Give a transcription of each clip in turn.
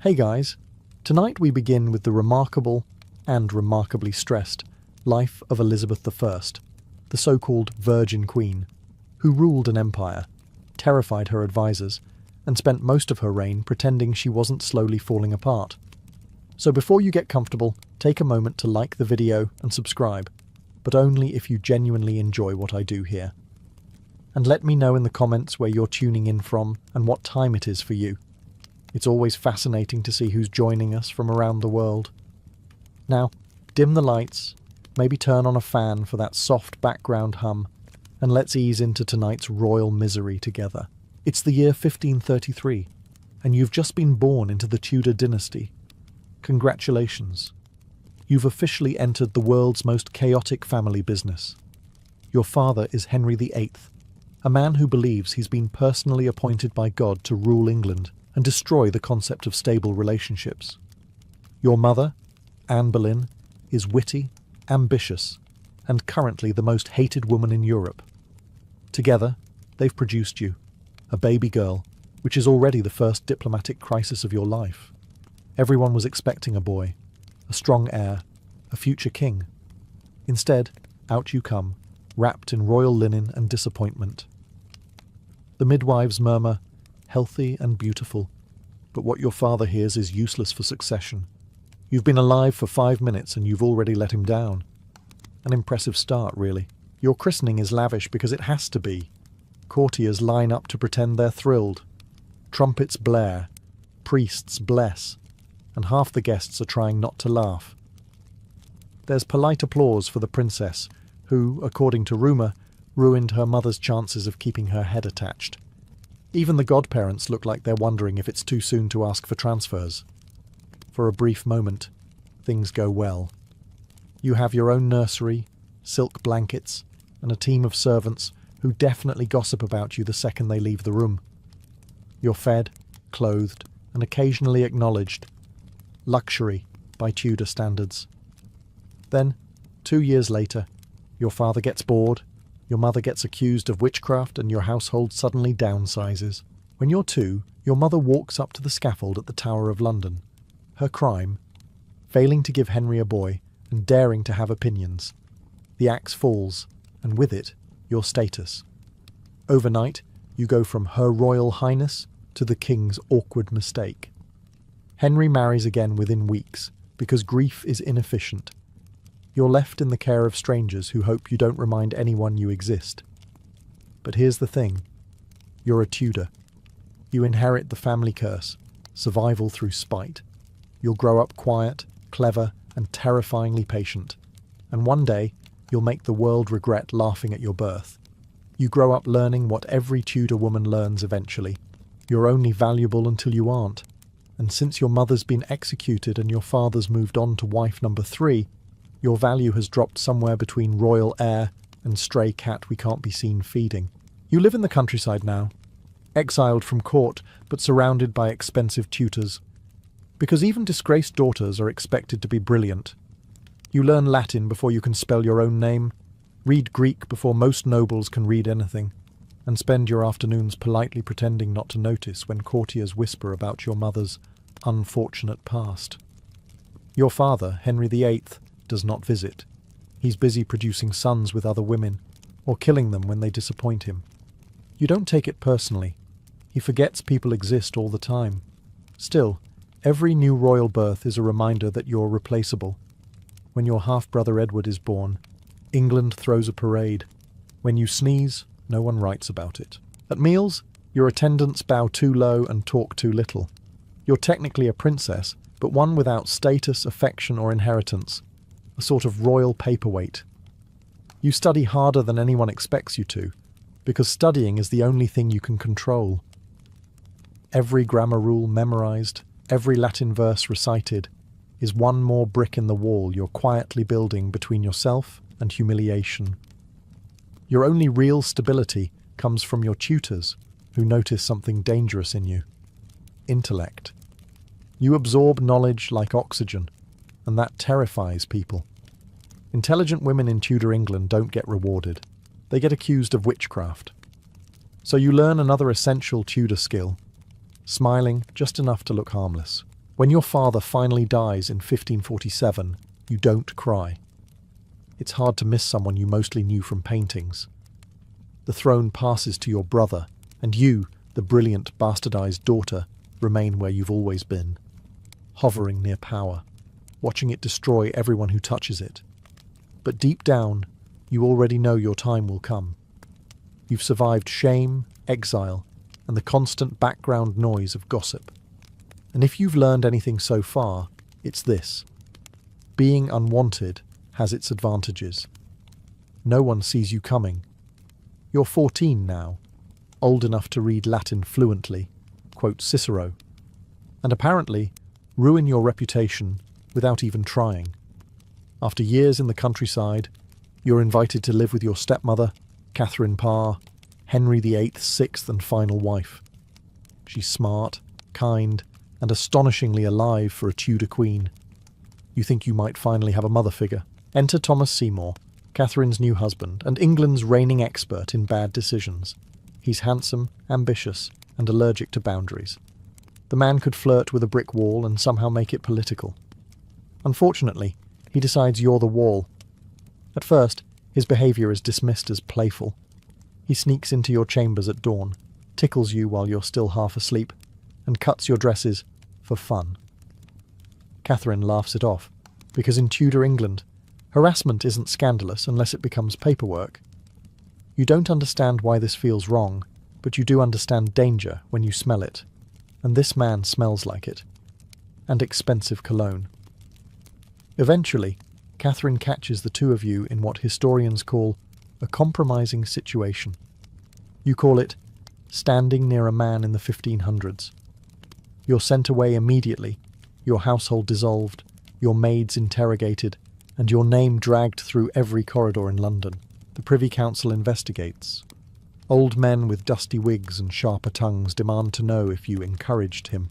Hey guys, tonight we begin with the remarkable and remarkably stressed life of Elizabeth I, the so-called Virgin Queen, who ruled an empire, terrified her advisors, and spent most of her reign pretending she wasn't slowly falling apart. So before you get comfortable, take a moment to like the video and subscribe, but only if you genuinely enjoy what I do here. And let me know in the comments where you're tuning in from and what time it is for you. It's always fascinating to see who's joining us from around the world. Now, dim the lights, maybe turn on a fan for that soft background hum, and let's ease into tonight's royal misery together. It's the year 1533, and you've just been born into the Tudor dynasty. Congratulations. You've officially entered the world's most chaotic family business. Your father is Henry VIII, a man who believes he's been personally appointed by God to rule England and destroy the concept of stable relationships. Your mother, Anne Boleyn, is witty, ambitious, and currently the most hated woman in Europe. Together, they've produced you, a baby girl, which is already the first diplomatic crisis of your life. Everyone was expecting a boy, a strong heir, a future king. Instead, out you come, wrapped in royal linen and disappointment. The midwives murmur, healthy and beautiful, but what your father hears is useless for succession. You've been alive for 5 minutes and you've already let him down. An impressive start, really. Your christening is lavish because it has to be. Courtiers line up to pretend they're thrilled. Trumpets blare, priests bless, and half the guests are trying not to laugh. There's polite applause for the princess, who, according to rumour, ruined her mother's chances of keeping her head attached. Even the godparents look like they're wondering if it's too soon to ask for transfers. For a brief moment, things go well. You have your own nursery, silk blankets, and a team of servants who definitely gossip about you the second they leave the room. You're fed, clothed, and occasionally acknowledged. Luxury by Tudor standards. Then, 2 years later, your father gets bored, your mother gets accused of witchcraft, and your household suddenly downsizes. When you're 2, your mother walks up to the scaffold at the Tower of London. Her crime? Failing to give Henry a boy and daring to have opinions. The axe falls, and with it, your status. Overnight, you go from Her Royal Highness to the King's awkward mistake. Henry marries again within weeks, because grief is inefficient. You're left in the care of strangers who hope you don't remind anyone you exist. But here's the thing. You're a Tudor. You inherit the family curse, survival through spite. You'll grow up quiet, clever, and terrifyingly patient. And one day, you'll make the world regret laughing at your birth. You grow up learning what every Tudor woman learns eventually. You're only valuable until you aren't. And since your mother's been executed and your father's moved on to wife number 3, your value has dropped somewhere between royal heir and stray cat we can't be seen feeding. You live in the countryside now, exiled from court but surrounded by expensive tutors. Because even disgraced daughters are expected to be brilliant. You learn Latin before you can spell your own name, read Greek before most nobles can read anything, and spend your afternoons politely pretending not to notice when courtiers whisper about your mother's unfortunate past. Your father, Henry VIII, does not visit. He's busy producing sons with other women, or killing them when they disappoint him. You don't take it personally. He forgets people exist all the time. Still, every new royal birth is a reminder that you're replaceable. When your half-brother Edward is born, England throws a parade. When you sneeze, no one writes about it. At meals, your attendants bow too low and talk too little. You're technically a princess, but one without status, affection, or inheritance. A sort of royal paperweight. You study harder than anyone expects you to, because studying is the only thing you can control. Every grammar rule memorized, every Latin verse recited, is one more brick in the wall you're quietly building between yourself and humiliation. Your only real stability comes from your tutors, who notice something dangerous in you. Intellect. You absorb knowledge like oxygen, and that terrifies people. Intelligent women in Tudor England don't get rewarded. They get accused of witchcraft. So you learn another essential Tudor skill, smiling just enough to look harmless. When your father finally dies in 1547, you don't cry. It's hard to miss someone you mostly knew from paintings. The throne passes to your brother, and you, the brilliant, bastardized daughter, remain where you've always been, hovering near power, watching it destroy everyone who touches it. But deep down, you already know your time will come. You've survived shame, exile, and the constant background noise of gossip. And if you've learned anything so far, it's this. Being unwanted has its advantages. No one sees you coming. You're 14 now, old enough to read Latin fluently, quote Cicero, and apparently ruin your reputation without even trying. After years in the countryside, you're invited to live with your stepmother, Catherine Parr, Henry VIII's sixth and final wife. She's smart, kind, and astonishingly alive for a Tudor queen. You think you might finally have a mother figure. Enter Thomas Seymour, Catherine's new husband, and England's reigning expert in bad decisions. He's handsome, ambitious, and allergic to boundaries. The man could flirt with a brick wall and somehow make it political. Unfortunately, he decides you're the wall. At first, his behaviour is dismissed as playful. He sneaks into your chambers at dawn, tickles you while you're still half asleep, and cuts your dresses for fun. Catherine laughs it off, because in Tudor England, harassment isn't scandalous unless it becomes paperwork. You don't understand why this feels wrong, but you do understand danger when you smell it. And this man smells like it. And expensive cologne. Eventually, Catherine catches the two of you in what historians call a compromising situation. You call it standing near a man in the 1500s. You're sent away immediately, your household dissolved, your maids interrogated, and your name dragged through every corridor in London. The Privy Council investigates. Old men with dusty wigs and sharper tongues demand to know if you encouraged him,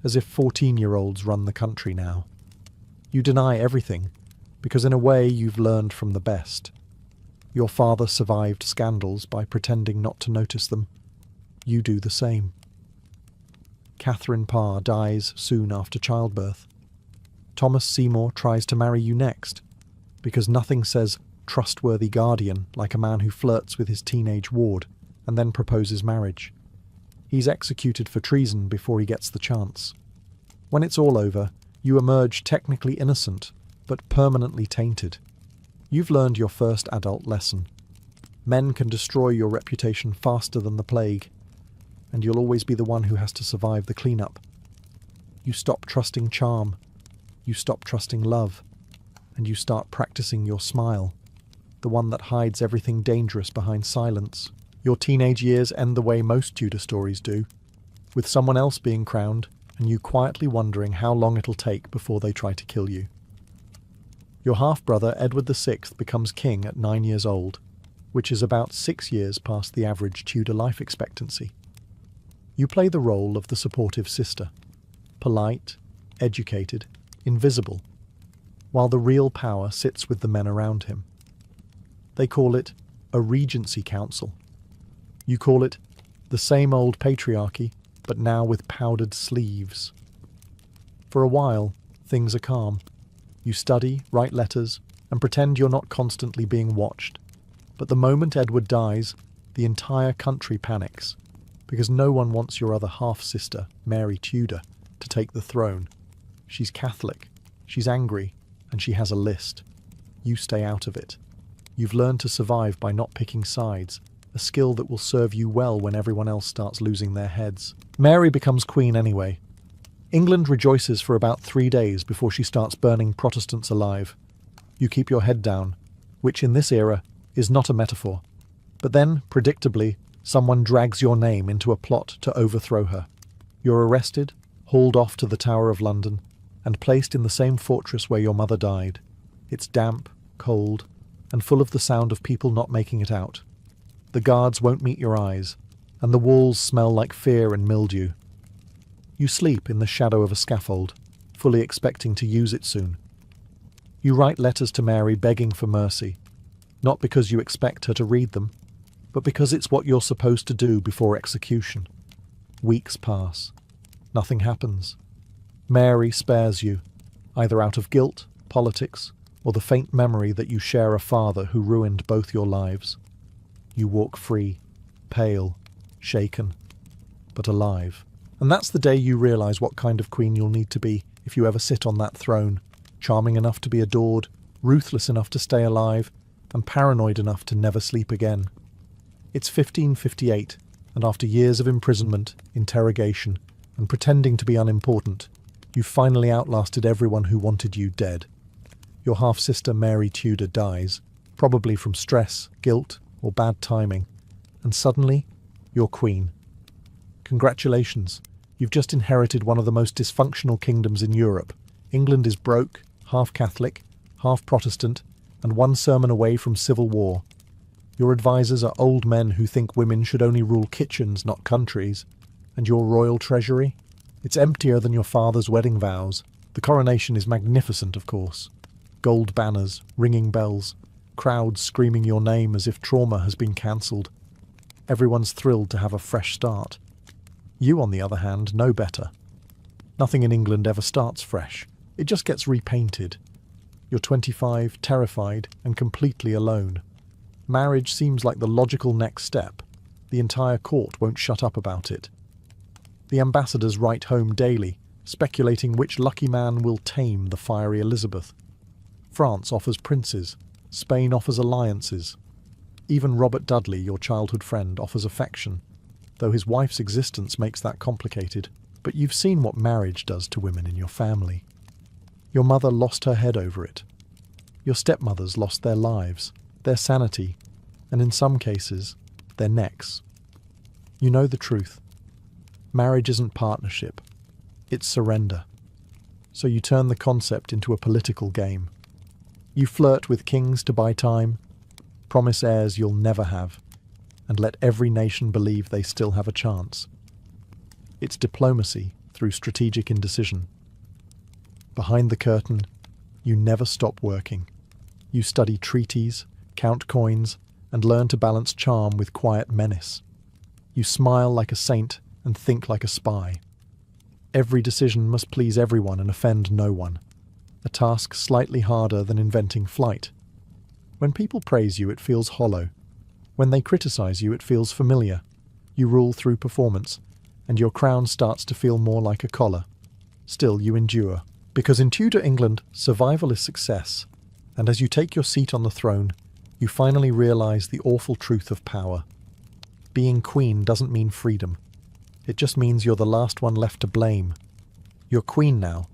as if 14-year-olds run the country now. You deny everything, because in a way you've learned from the best. Your father survived scandals by pretending not to notice them. You do the same. Catherine Parr dies soon after childbirth. Thomas Seymour tries to marry you next, because nothing says trustworthy guardian like a man who flirts with his teenage ward and then proposes marriage. He's executed for treason before he gets the chance. When it's all over, you emerge technically innocent, but permanently tainted. You've learned your first adult lesson. Men can destroy your reputation faster than the plague, and you'll always be the one who has to survive the cleanup. You stop trusting charm. You stop trusting love, and you start practicing your smile, the one that hides everything dangerous behind silence. Your teenage years end the way most Tudor stories do, with someone else being crowned and you quietly wondering how long it'll take before they try to kill you. Your half-brother Edward VI becomes king at 9 years old, which is about 6 years past the average Tudor life expectancy. You play the role of the supportive sister, polite, educated, invisible, while the real power sits with the men around him. They call it a regency council. You call it the same old patriarchy, but now with powdered sleeves. For a while, things are calm. You study, write letters, and pretend you're not constantly being watched. But the moment Edward dies, the entire country panics, because no one wants your other half-sister, Mary Tudor, to take the throne. She's Catholic, she's angry, and she has a list. You stay out of it. You've learned to survive by not picking sides, a skill that will serve you well when everyone else starts losing their heads. Mary becomes queen anyway. England rejoices for about 3 days before she starts burning Protestants alive. You keep your head down, which in this era is not a metaphor. But then, predictably, someone drags your name into a plot to overthrow her. You're arrested, hauled off to the Tower of London, and placed in the same fortress where your mother died. It's damp, cold, and full of the sound of people not making it out. The guards won't meet your eyes, and the walls smell like fear and mildew. You sleep in the shadow of a scaffold, fully expecting to use it soon. You write letters to Mary begging for mercy, not because you expect her to read them, but because it's what you're supposed to do before execution. Weeks pass. Nothing happens. Mary spares you, either out of guilt, politics, or the faint memory that you share a father who ruined both your lives. You walk free, pale, shaken, but alive. And that's the day you realise what kind of queen you'll need to be if you ever sit on that throne, charming enough to be adored, ruthless enough to stay alive, and paranoid enough to never sleep again. It's 1558, and after years of imprisonment, interrogation, and pretending to be unimportant, you've finally outlasted everyone who wanted you dead. Your half-sister Mary Tudor dies, probably from stress, guilt, or bad timing, and suddenly, you're queen. Congratulations, you've just inherited one of the most dysfunctional kingdoms in Europe. England is broke, half Catholic, half Protestant, and one sermon away from civil war. Your advisors are old men who think women should only rule kitchens, not countries. And your royal treasury? It's emptier than your father's wedding vows. The coronation is magnificent, of course. Gold banners, ringing bells, crowds screaming your name as if trauma has been cancelled. Everyone's thrilled to have a fresh start. You, on the other hand, know better. Nothing in England ever starts fresh. It just gets repainted. You're 25, terrified, and completely alone. Marriage seems like the logical next step. The entire court won't shut up about it. The ambassadors write home daily, speculating which lucky man will tame the fiery Elizabeth. France offers princes. Spain offers alliances. Even Robert Dudley, your childhood friend, offers affection, though his wife's existence makes that complicated. But you've seen what marriage does to women in your family. Your mother lost her head over it. Your stepmothers lost their lives, their sanity, and in some cases, their necks. You know the truth. Marriage isn't partnership. It's surrender. So you turn the concept into a political game. You flirt with kings to buy time, promise heirs you'll never have, and let every nation believe they still have a chance. It's diplomacy through strategic indecision. Behind the curtain, you never stop working. You study treaties, count coins, and learn to balance charm with quiet menace. You smile like a saint and think like a spy. Every decision must please everyone and offend no one. A task slightly harder than inventing flight. When people praise you, it feels hollow. When they criticize you, it feels familiar. You rule through performance, and your crown starts to feel more like a collar. Still, you endure. Because in Tudor England, survival is success. And as you take your seat on the throne, you finally realize the awful truth of power. Being queen doesn't mean freedom. It just means you're the last one left to blame. You're queen now,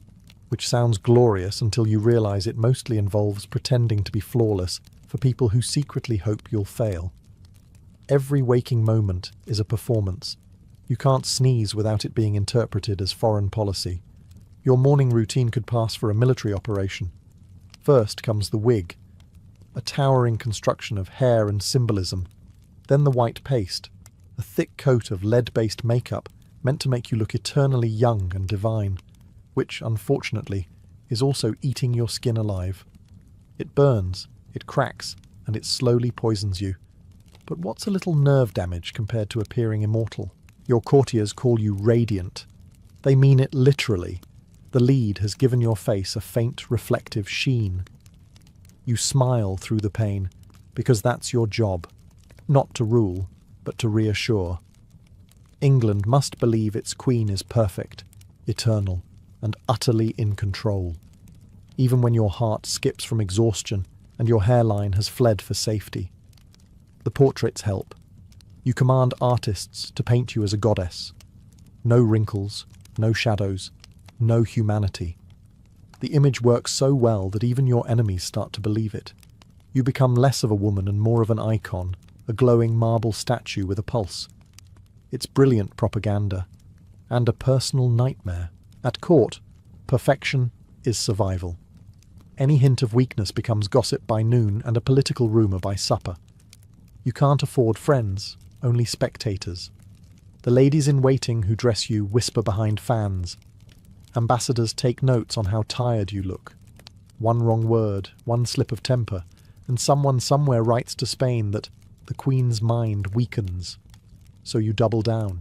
which sounds glorious until you realize it mostly involves pretending to be flawless for people who secretly hope you'll fail. Every waking moment is a performance. You can't sneeze without it being interpreted as foreign policy. Your morning routine could pass for a military operation. First comes the wig, a towering construction of hair and symbolism. Then the white paste, a thick coat of lead-based makeup meant to make you look eternally young and divine, which, unfortunately, is also eating your skin alive. It burns, it cracks, and it slowly poisons you. But what's a little nerve damage compared to appearing immortal? Your courtiers call you radiant. They mean it literally. The lead has given your face a faint, reflective sheen. You smile through the pain, because that's your job. Not to rule, but to reassure. England must believe its queen is perfect, eternal, and utterly in control. Even when your heart skips from exhaustion and your hairline has fled for safety. The portraits help. You command artists to paint you as a goddess. No wrinkles, no shadows, no humanity. The image works so well that even your enemies start to believe it. You become less of a woman and more of an icon, a glowing marble statue with a pulse. It's brilliant propaganda, and a personal nightmare. At court, perfection is survival. Any hint of weakness becomes gossip by noon and a political rumour by supper. You can't afford friends, only spectators. The ladies in waiting who dress you whisper behind fans. Ambassadors take notes on how tired you look. One wrong word, one slip of temper, and someone somewhere writes to Spain that the Queen's mind weakens. So you double down.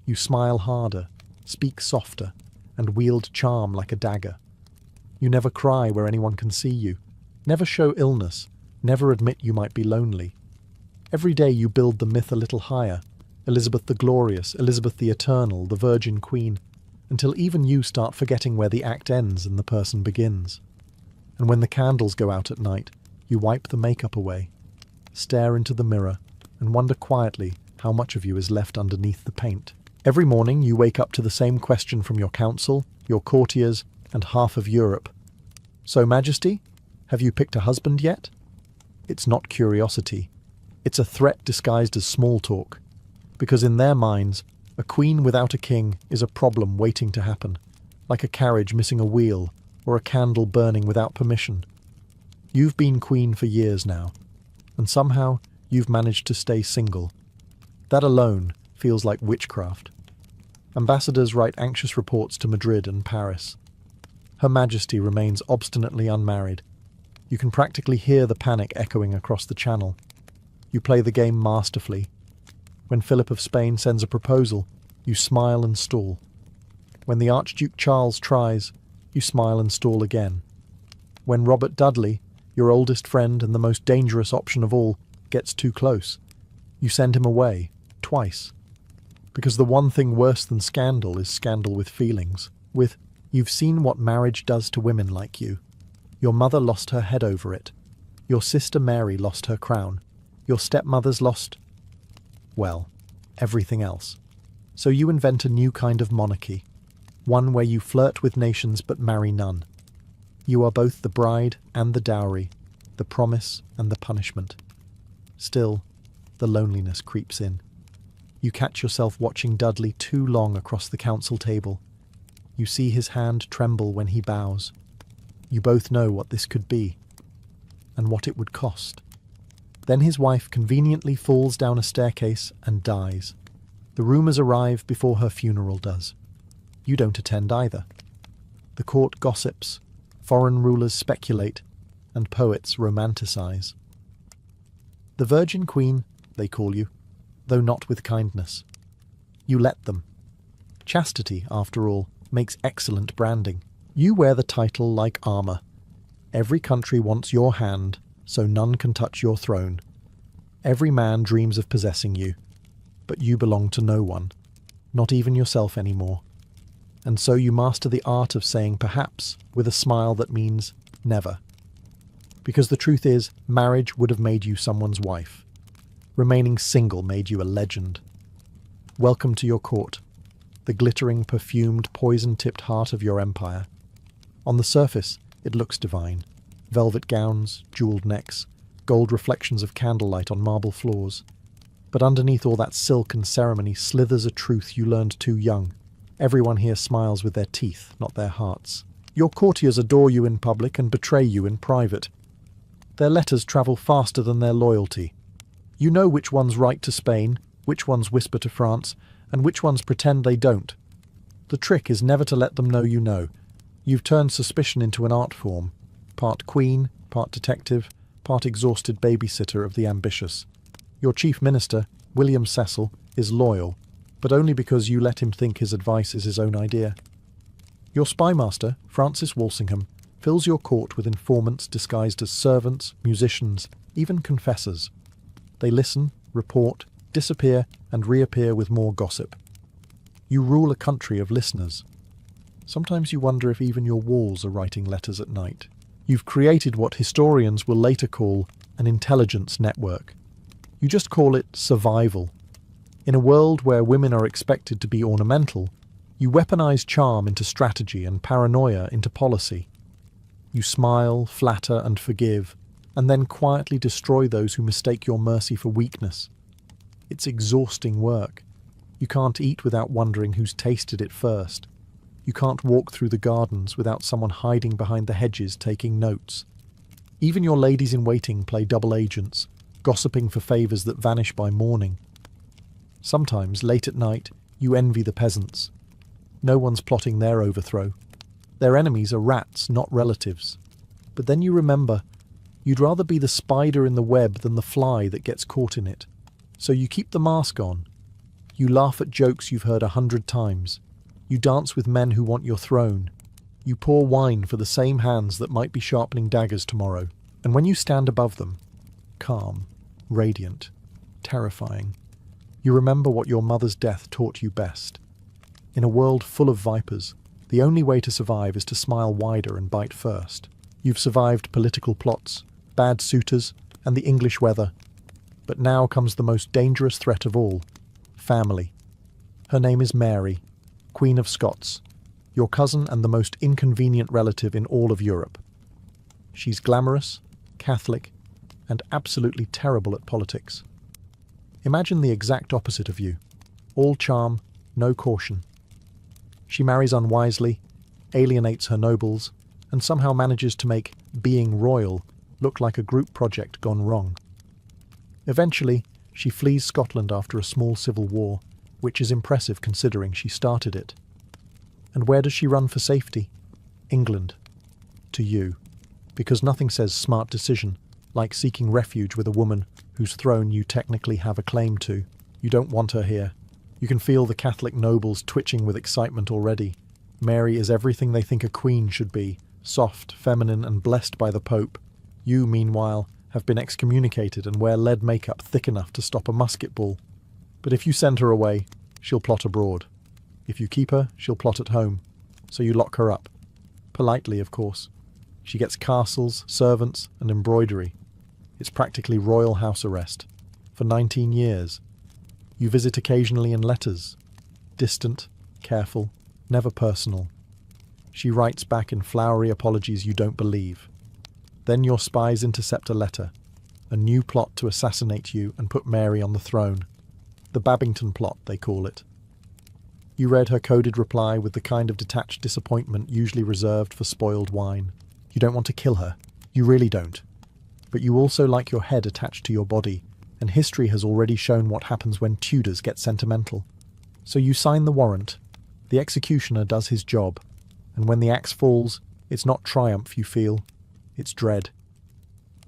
You smile harder, speak softer, and wield charm like a dagger. You never cry where anyone can see you, never show illness, never admit you might be lonely. Every day you build the myth a little higher, Elizabeth the Glorious, Elizabeth the Eternal, the Virgin Queen, until even you start forgetting where the act ends and the person begins. And when the candles go out at night, you wipe the makeup away, stare into the mirror, and wonder quietly how much of you is left underneath the paint. Every morning you wake up to the same question from your council, your courtiers, and half of Europe. So, Majesty, have you picked a husband yet? It's not curiosity. It's a threat disguised as small talk, because in their minds, a queen without a king is a problem waiting to happen, like a carriage missing a wheel or a candle burning without permission. You've been queen for years now, and somehow you've managed to stay single. That alone feels like witchcraft. Ambassadors write anxious reports to Madrid and Paris. Her Majesty remains obstinately unmarried. You can practically hear the panic echoing across the channel. You play the game masterfully. When Philip of Spain sends a proposal, you smile and stall. When the Archduke Charles tries, you smile and stall again. When Robert Dudley, your oldest friend and the most dangerous option of all, gets too close, you send him away, twice. Because the one thing worse than scandal is scandal with feelings. With, you've seen what marriage does to women like you. Your mother lost her head over it. Your sister Mary lost her crown. Your stepmother's lost, well, everything else. So you invent a new kind of monarchy, one where you flirt with nations but marry none. You are both the bride and the dowry, the promise and the punishment. Still, the loneliness creeps in. You catch yourself watching Dudley too long across the council table. You see his hand tremble when he bows. You both know what this could be, and what it would cost. Then his wife conveniently falls down a staircase and dies. The rumours arrive before her funeral does. You don't attend either. The court gossips, foreign rulers speculate, and poets romanticize. The Virgin Queen, they call you, though not with kindness. You let them. Chastity, after all, makes excellent branding. You wear the title like armour. Every country wants your hand, so none can touch your throne. Every man dreams of possessing you, but you belong to no one, not even yourself anymore. And so you master the art of saying perhaps with a smile that means never. Because the truth is, marriage would have made you someone's wife. Remaining single made you a legend. Welcome to your court, the glittering, perfumed, poison-tipped heart of your empire. On the surface, it looks divine. Velvet gowns, jewelled necks, gold reflections of candlelight on marble floors. But underneath all that silk and ceremony slithers a truth you learned too young. Everyone here smiles with their teeth, not their hearts. Your courtiers adore you in public and betray you in private. Their letters travel faster than their loyalty. You know which ones write to Spain, which ones whisper to France, and which ones pretend they don't. The trick is never to let them know you know. You've turned suspicion into an art form. Part queen, part detective, part exhausted babysitter of the ambitious. Your chief minister, William Cecil, is loyal, but only because you let him think his advice is his own idea. Your spymaster, Francis Walsingham, fills your court with informants disguised as servants, musicians, even confessors. They listen, report, disappear, and reappear with more gossip. You rule a country of listeners. Sometimes you wonder if even your walls are writing letters at night. You've created what historians will later call an intelligence network. You just call it survival. In a world where women are expected to be ornamental, you weaponize charm into strategy and paranoia into policy. You smile, flatter, and forgive, and then quietly destroy those who mistake your mercy for weakness. It's exhausting work. You can't eat without wondering who's tasted it first. You can't walk through the gardens without someone hiding behind the hedges taking notes. Even your ladies-in-waiting play double agents, gossiping for favours that vanish by morning. Sometimes, late at night, you envy the peasants. No one's plotting their overthrow. Their enemies are rats, not relatives. But then you remember, you'd rather be the spider in the web than the fly that gets caught in it. So you keep the mask on. You laugh at jokes you've heard 100 times. You dance with men who want your throne. You pour wine for the same hands that might be sharpening daggers tomorrow. And when you stand above them, calm, radiant, terrifying, you remember what your mother's death taught you best. In a world full of vipers, the only way to survive is to smile wider and bite first. You've survived political plots, bad suitors, and the English weather. But now comes the most dangerous threat of all, family. Her name is Mary, Queen of Scots, your cousin and the most inconvenient relative in all of Europe. She's glamorous, Catholic, and absolutely terrible at politics. Imagine the exact opposite of you. All charm, no caution. She marries unwisely, alienates her nobles, and somehow manages to make being royal look like a group project gone wrong. Eventually, she flees Scotland after a small civil war, which is impressive considering she started it. And where does she run for safety? England. To you. Because nothing says smart decision like seeking refuge with a woman whose throne you technically have a claim to. You don't want her here. You can feel the Catholic nobles twitching with excitement already. Mary is everything they think a queen should be, soft, feminine, and blessed by the Pope. You, meanwhile, have been excommunicated and wear lead makeup thick enough to stop a musket ball. But if you send her away, she'll plot abroad. If you keep her, she'll plot at home. So you lock her up. Politely, of course. She gets castles, servants, and embroidery. It's practically royal house arrest. For 19 years. You visit occasionally in letters. Distant, careful, never personal. She writes back in flowery apologies you don't believe. Then your spies intercept a letter. A new plot to assassinate you and put Mary on the throne. The Babington plot, they call it. You read her coded reply with the kind of detached disappointment usually reserved for spoiled wine. You don't want to kill her. You really don't. But you also like your head attached to your body, and history has already shown what happens when Tudors get sentimental. So you sign the warrant. The executioner does his job, and when the axe falls, it's not triumph you feel, it's dread.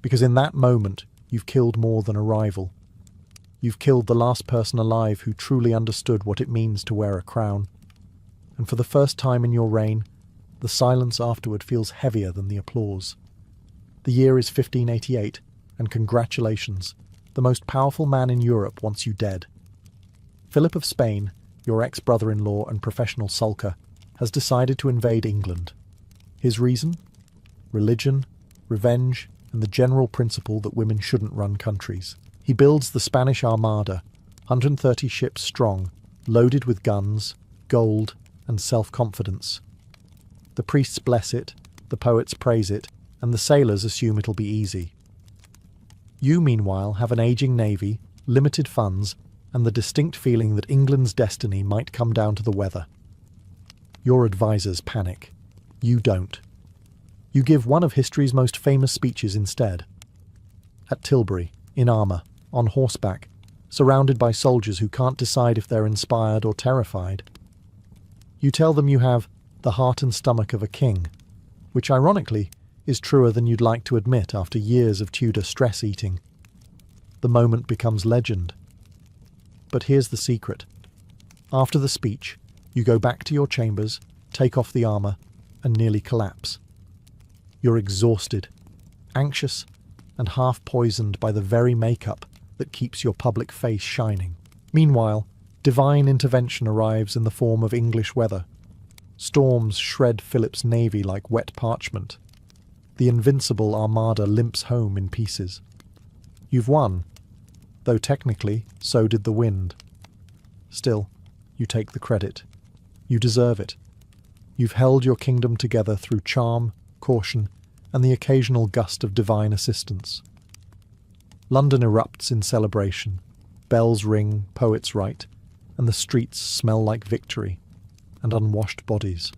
Because in that moment, you've killed more than a rival. You've killed the last person alive who truly understood what it means to wear a crown. And for the first time in your reign, the silence afterward feels heavier than the applause. The year is 1588, and congratulations, the most powerful man in Europe wants you dead. Philip of Spain, your ex-brother-in-law and professional sulker, has decided to invade England. His reason? Religion, revenge, and the general principle that women shouldn't run countries. He builds the Spanish Armada, 130 ships strong, loaded with guns, gold, and self-confidence. The priests bless it, the poets praise it, and the sailors assume it'll be easy. You, meanwhile, have an aging navy, limited funds, and the distinct feeling that England's destiny might come down to the weather. Your advisors panic. You don't. You give one of history's most famous speeches instead. At Tilbury, in armour, on horseback, surrounded by soldiers who can't decide if they're inspired or terrified. You tell them you have the heart and stomach of a king, which ironically is truer than you'd like to admit after years of Tudor stress eating. The moment becomes legend. But here's the secret. After the speech, you go back to your chambers, take off the armour, and nearly collapse. You're exhausted, anxious, and half poisoned by the very makeup that keeps your public face shining. Meanwhile, divine intervention arrives in the form of English weather. Storms shred Philip's navy like wet parchment. The invincible armada limps home in pieces. You've won, though technically so did the wind. Still, you take the credit. You deserve it. You've held your kingdom together through charm, caution, and the occasional gust of divine assistance. London erupts in celebration. Bells ring, poets write, and the streets smell like victory and unwashed bodies.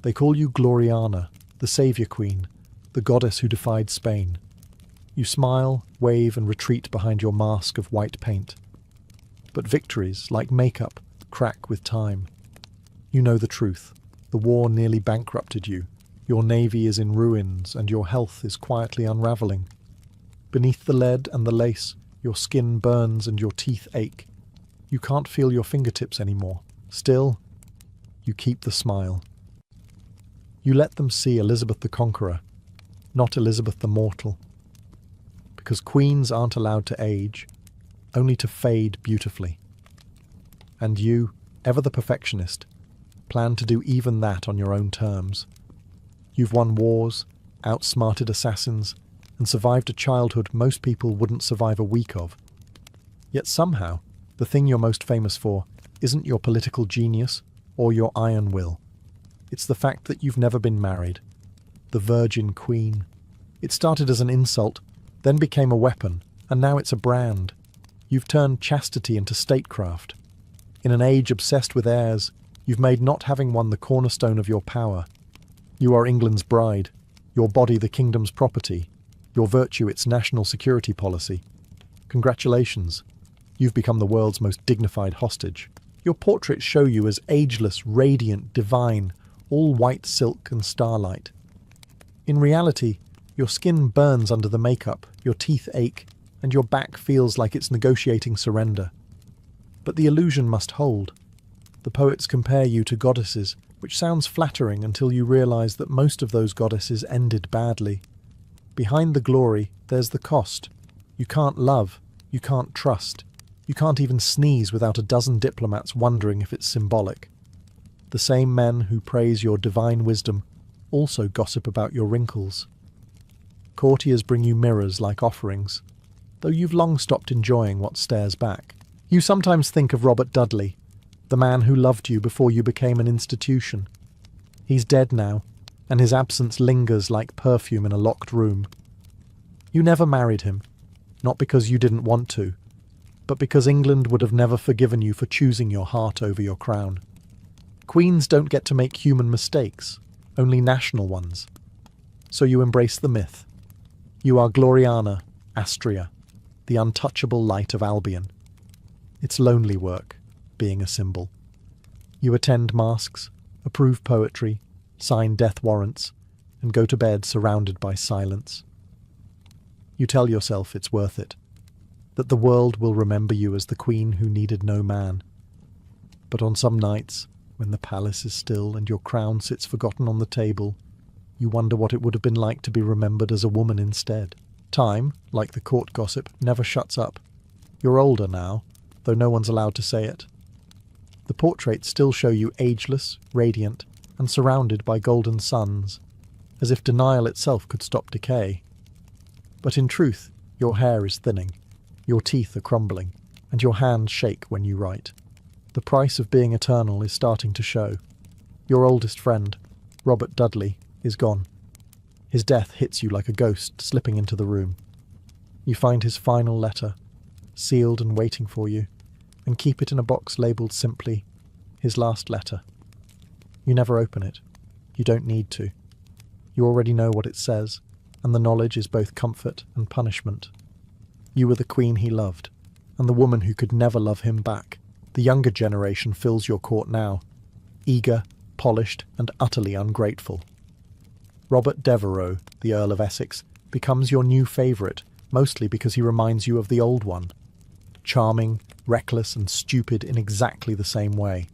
They call you Gloriana, the Saviour Queen, the goddess who defied Spain. You smile, wave, and retreat behind your mask of white paint. But victories, like makeup, crack with time. You know the truth. The war nearly bankrupted you. Your navy is in ruins, and your health is quietly unravelling. Beneath the lead and the lace, your skin burns and your teeth ache. You can't feel your fingertips anymore. Still, you keep the smile. You let them see Elizabeth the Conqueror, not Elizabeth the Mortal. Because queens aren't allowed to age, only to fade beautifully. And you, ever the perfectionist, plan to do even that on your own terms. You've won wars, outsmarted assassins, and survived a childhood most people wouldn't survive a week of. Yet somehow, the thing you're most famous for isn't your political genius or your iron will. It's the fact that you've never been married. The Virgin Queen. It started as an insult, then became a weapon, and now it's a brand. You've turned chastity into statecraft. In an age obsessed with heirs, you've made not having one the cornerstone of your power. You are England's bride, your body the kingdom's property, your virtue its national security policy. Congratulations. You've become the world's most dignified hostage. Your portraits show you as ageless, radiant, divine, all white silk and starlight. In reality, your skin burns under the makeup, your teeth ache, and your back feels like it's negotiating surrender. But the illusion must hold. The poets compare you to goddesses, which sounds flattering until you realize that most of those goddesses ended badly. Behind the glory, there's the cost. You can't love, you can't trust, you can't even sneeze without a dozen diplomats wondering if it's symbolic. The same men who praise your divine wisdom also gossip about your wrinkles. Courtiers bring you mirrors like offerings, though you've long stopped enjoying what stares back. You sometimes think of Robert Dudley, the man who loved you before you became an institution. He's dead now, and his absence lingers like perfume in a locked room. You never married him, not because you didn't want to, but because England would have never forgiven you for choosing your heart over your crown. Queens don't get to make human mistakes, only national ones. So you embrace the myth. You are Gloriana, Astria, the untouchable light of Albion. It's lonely work, being a symbol. You attend masques, approve poetry, sign death warrants, and go to bed surrounded by silence. You tell yourself it's worth it, that the world will remember you as the queen who needed no man. But on some nights, when the palace is still and your crown sits forgotten on the table, you wonder what it would have been like to be remembered as a woman instead. Time, like the court gossip, never shuts up. You're older now, though no one's allowed to say it. The portraits still show you ageless, radiant, and surrounded by golden suns, as if denial itself could stop decay. But in truth, your hair is thinning, your teeth are crumbling, and your hands shake when you write. The price of being eternal is starting to show. Your oldest friend, Robert Dudley, is gone. His death hits you like a ghost slipping into the room. You find his final letter, sealed and waiting for you, and keep it in a box labelled simply, his last letter. You never open it. You don't need to. You already know what it says, and the knowledge is both comfort and punishment. You were the queen he loved, and the woman who could never love him back. The younger generation fills your court now, eager, polished, and utterly ungrateful. Robert Devereux, the Earl of Essex, becomes your new favourite, mostly because he reminds you of the old one. Charming, reckless, and stupid in exactly the same way.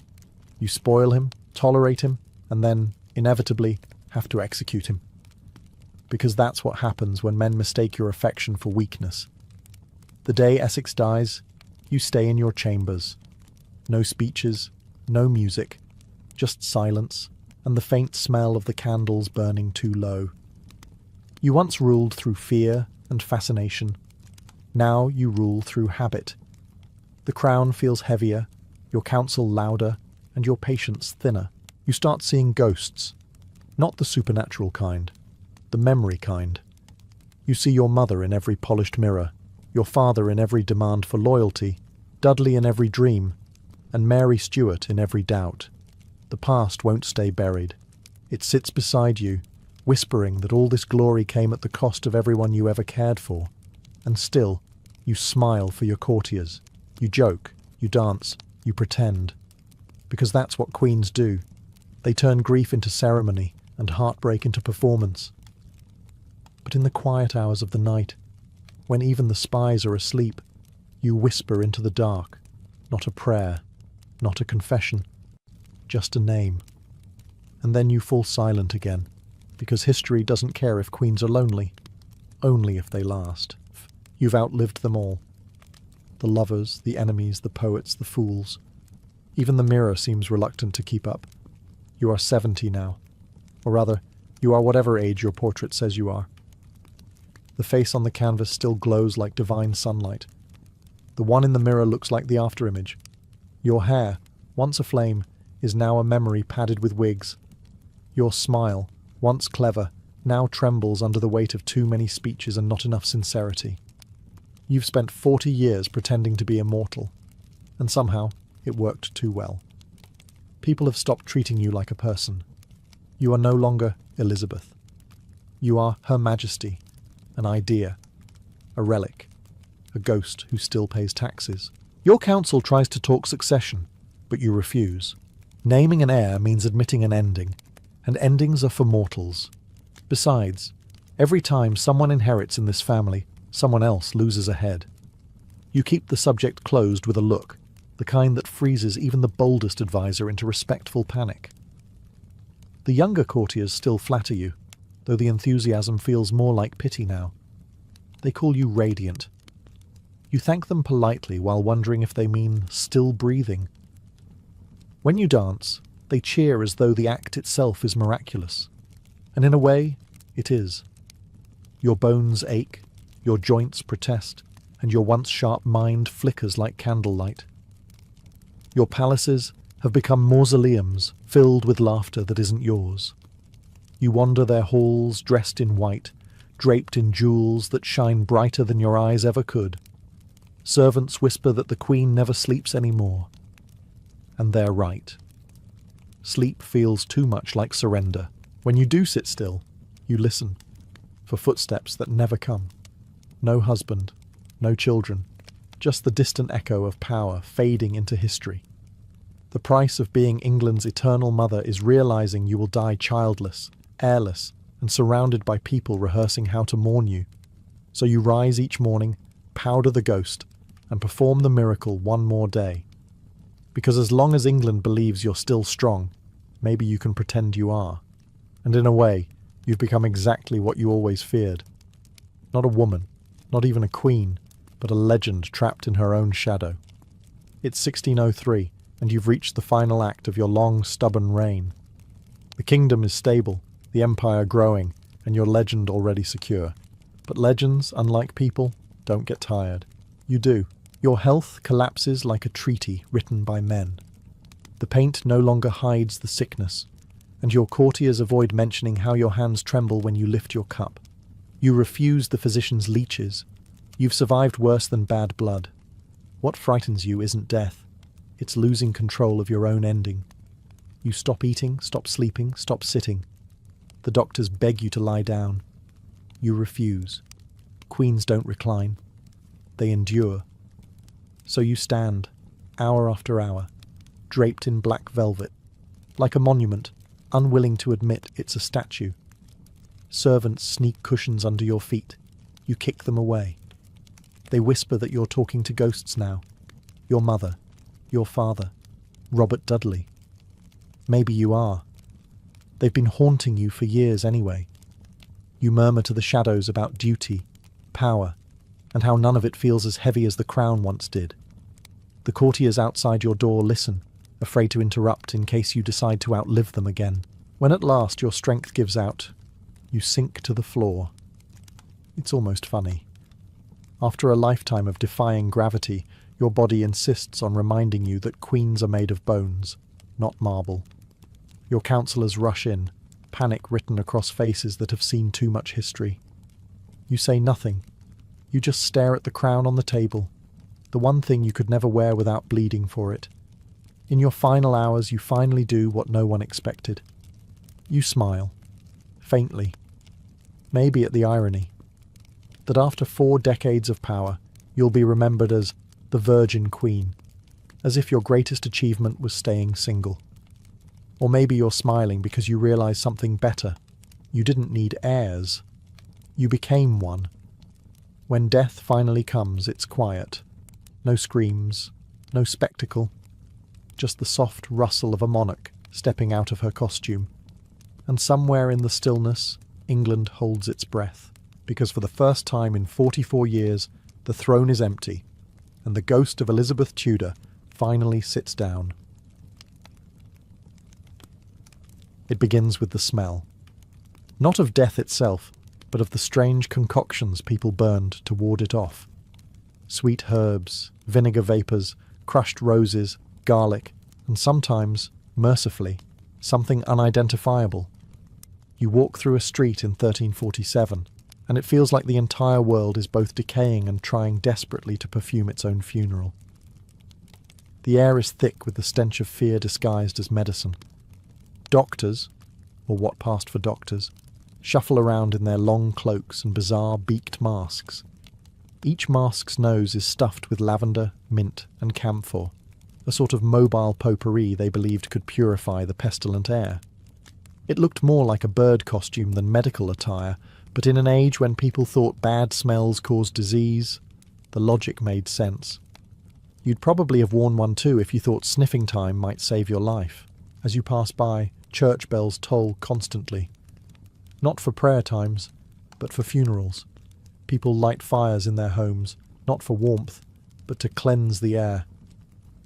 You spoil him, tolerate him, and then, inevitably, have to execute him. Because that's what happens when men mistake your affection for weakness. The day Essex dies, you stay in your chambers. No speeches, no music, just silence, and the faint smell of the candles burning too low. You once ruled through fear and fascination. Now you rule through habit. The crown feels heavier, your counsel louder, and your patience thinner. You start seeing ghosts. Not the supernatural kind, the memory kind. You see your mother in every polished mirror, your father in every demand for loyalty, Dudley in every dream, and Mary Stuart in every doubt. The past won't stay buried. It sits beside you, whispering that all this glory came at the cost of everyone you ever cared for. And still, you smile for your courtiers. You joke, you dance, you pretend. Because that's what queens do. They turn grief into ceremony and heartbreak into performance. But in the quiet hours of the night, when even the spies are asleep, you whisper into the dark, not a prayer, not a confession, just a name. And then you fall silent again, because history doesn't care if queens are lonely, only if they last. You've outlived them all. The lovers, the enemies, the poets, the fools. Even the mirror seems reluctant to keep up. You are 70 now. Or rather, you are whatever age your portrait says you are. The face on the canvas still glows like divine sunlight. The one in the mirror looks like the afterimage. Your hair, once aflame, is now a memory padded with wigs. Your smile, once clever, now trembles under the weight of too many speeches and not enough sincerity. You've spent 40 years pretending to be immortal, and somehow it worked too well. People have stopped treating you like a person. You are no longer Elizabeth. You are Her Majesty, an idea, a relic, a ghost who still pays taxes. Your council tries to talk succession, but you refuse. Naming an heir means admitting an ending, and endings are for mortals. Besides, every time someone inherits in this family, someone else loses a head. You keep the subject closed with a look, the kind that freezes even the boldest advisor into respectful panic. The younger courtiers still flatter you, though the enthusiasm feels more like pity now. They call you radiant. You thank them politely while wondering if they mean still breathing. When you dance, they cheer as though the act itself is miraculous. And in a way, it is. Your bones ache, your joints protest, and your once sharp mind flickers like candlelight. Your palaces have become mausoleums filled with laughter that isn't yours. You wander their halls dressed in white, draped in jewels that shine brighter than your eyes ever could. Servants whisper that the queen never sleeps anymore. And they're right. Sleep feels too much like surrender. When you do sit still, you listen for footsteps that never come. No husband, no children, just the distant echo of power fading into history. The price of being England's eternal mother is realizing you will die childless, heirless, and surrounded by people rehearsing how to mourn you. So you rise each morning, powder the ghost, and perform the miracle one more day. Because as long as England believes you're still strong, maybe you can pretend you are. And in a way, you've become exactly what you always feared. Not a woman, not even a queen, but a legend trapped in her own shadow. It's 1603, and you've reached the final act of your long, stubborn reign. The kingdom is stable, the empire growing, and your legend already secure. But legends, unlike people, don't get tired. You do. Your health collapses like a treaty written by men. The paint no longer hides the sickness, and your courtiers avoid mentioning how your hands tremble when you lift your cup. You refuse the physician's leeches. You've survived worse than bad blood. What frightens you isn't death. It's losing control of your own ending. You stop eating, stop sleeping, stop sitting. The doctors beg you to lie down. You refuse. Queens don't recline. They endure. So you stand, hour after hour, draped in black velvet, like a monument, unwilling to admit it's a statue. Servants sneak cushions under your feet. You kick them away. They whisper that you're talking to ghosts now. Your mother, your father, Robert Dudley. Maybe you are. They've been haunting you for years anyway. You murmur to the shadows about duty, power, and how none of it feels as heavy as the crown once did. The courtiers outside your door listen, afraid to interrupt in case you decide to outlive them again. When at last your strength gives out, you sink to the floor. It's almost funny. After a lifetime of defying gravity, your body insists on reminding you that queens are made of bones, not marble. Your counselors rush in, panic written across faces that have seen too much history. You say nothing. You just stare at the crown on the table, the one thing you could never wear without bleeding for it. In your final hours, you finally do what no one expected. You smile, faintly, maybe at the irony, that after 4 decades of power, you'll be remembered as the Virgin Queen, as if your greatest achievement was staying single. Or maybe you're smiling because you realize something better. You didn't need heirs. You became one. When death finally comes, it's quiet. No screams, no spectacle, just the soft rustle of a monarch stepping out of her costume. And somewhere in the stillness, England holds its breath, because for the first time in 44 years, the throne is empty, and the ghost of Elizabeth Tudor finally sits down. It begins with the smell. Not of death itself, but of the strange concoctions people burned to ward it off. Sweet herbs, vinegar vapours, crushed roses, garlic, and sometimes, mercifully, something unidentifiable. You walk through a street in 1347, and it feels like the entire world is both decaying and trying desperately to perfume its own funeral. The air is thick with the stench of fear disguised as medicine. Doctors, or what passed for doctors, shuffle around in their long cloaks and bizarre beaked masks. Each mask's nose is stuffed with lavender, mint, and camphor, a sort of mobile potpourri they believed could purify the pestilent air. It looked more like a bird costume than medical attire, but in an age when people thought bad smells caused disease, the logic made sense. You'd probably have worn one too if you thought sniffing time might save your life. As you pass by, church bells toll constantly. Not for prayer times, but for funerals. People light fires in their homes, not for warmth, but to cleanse the air.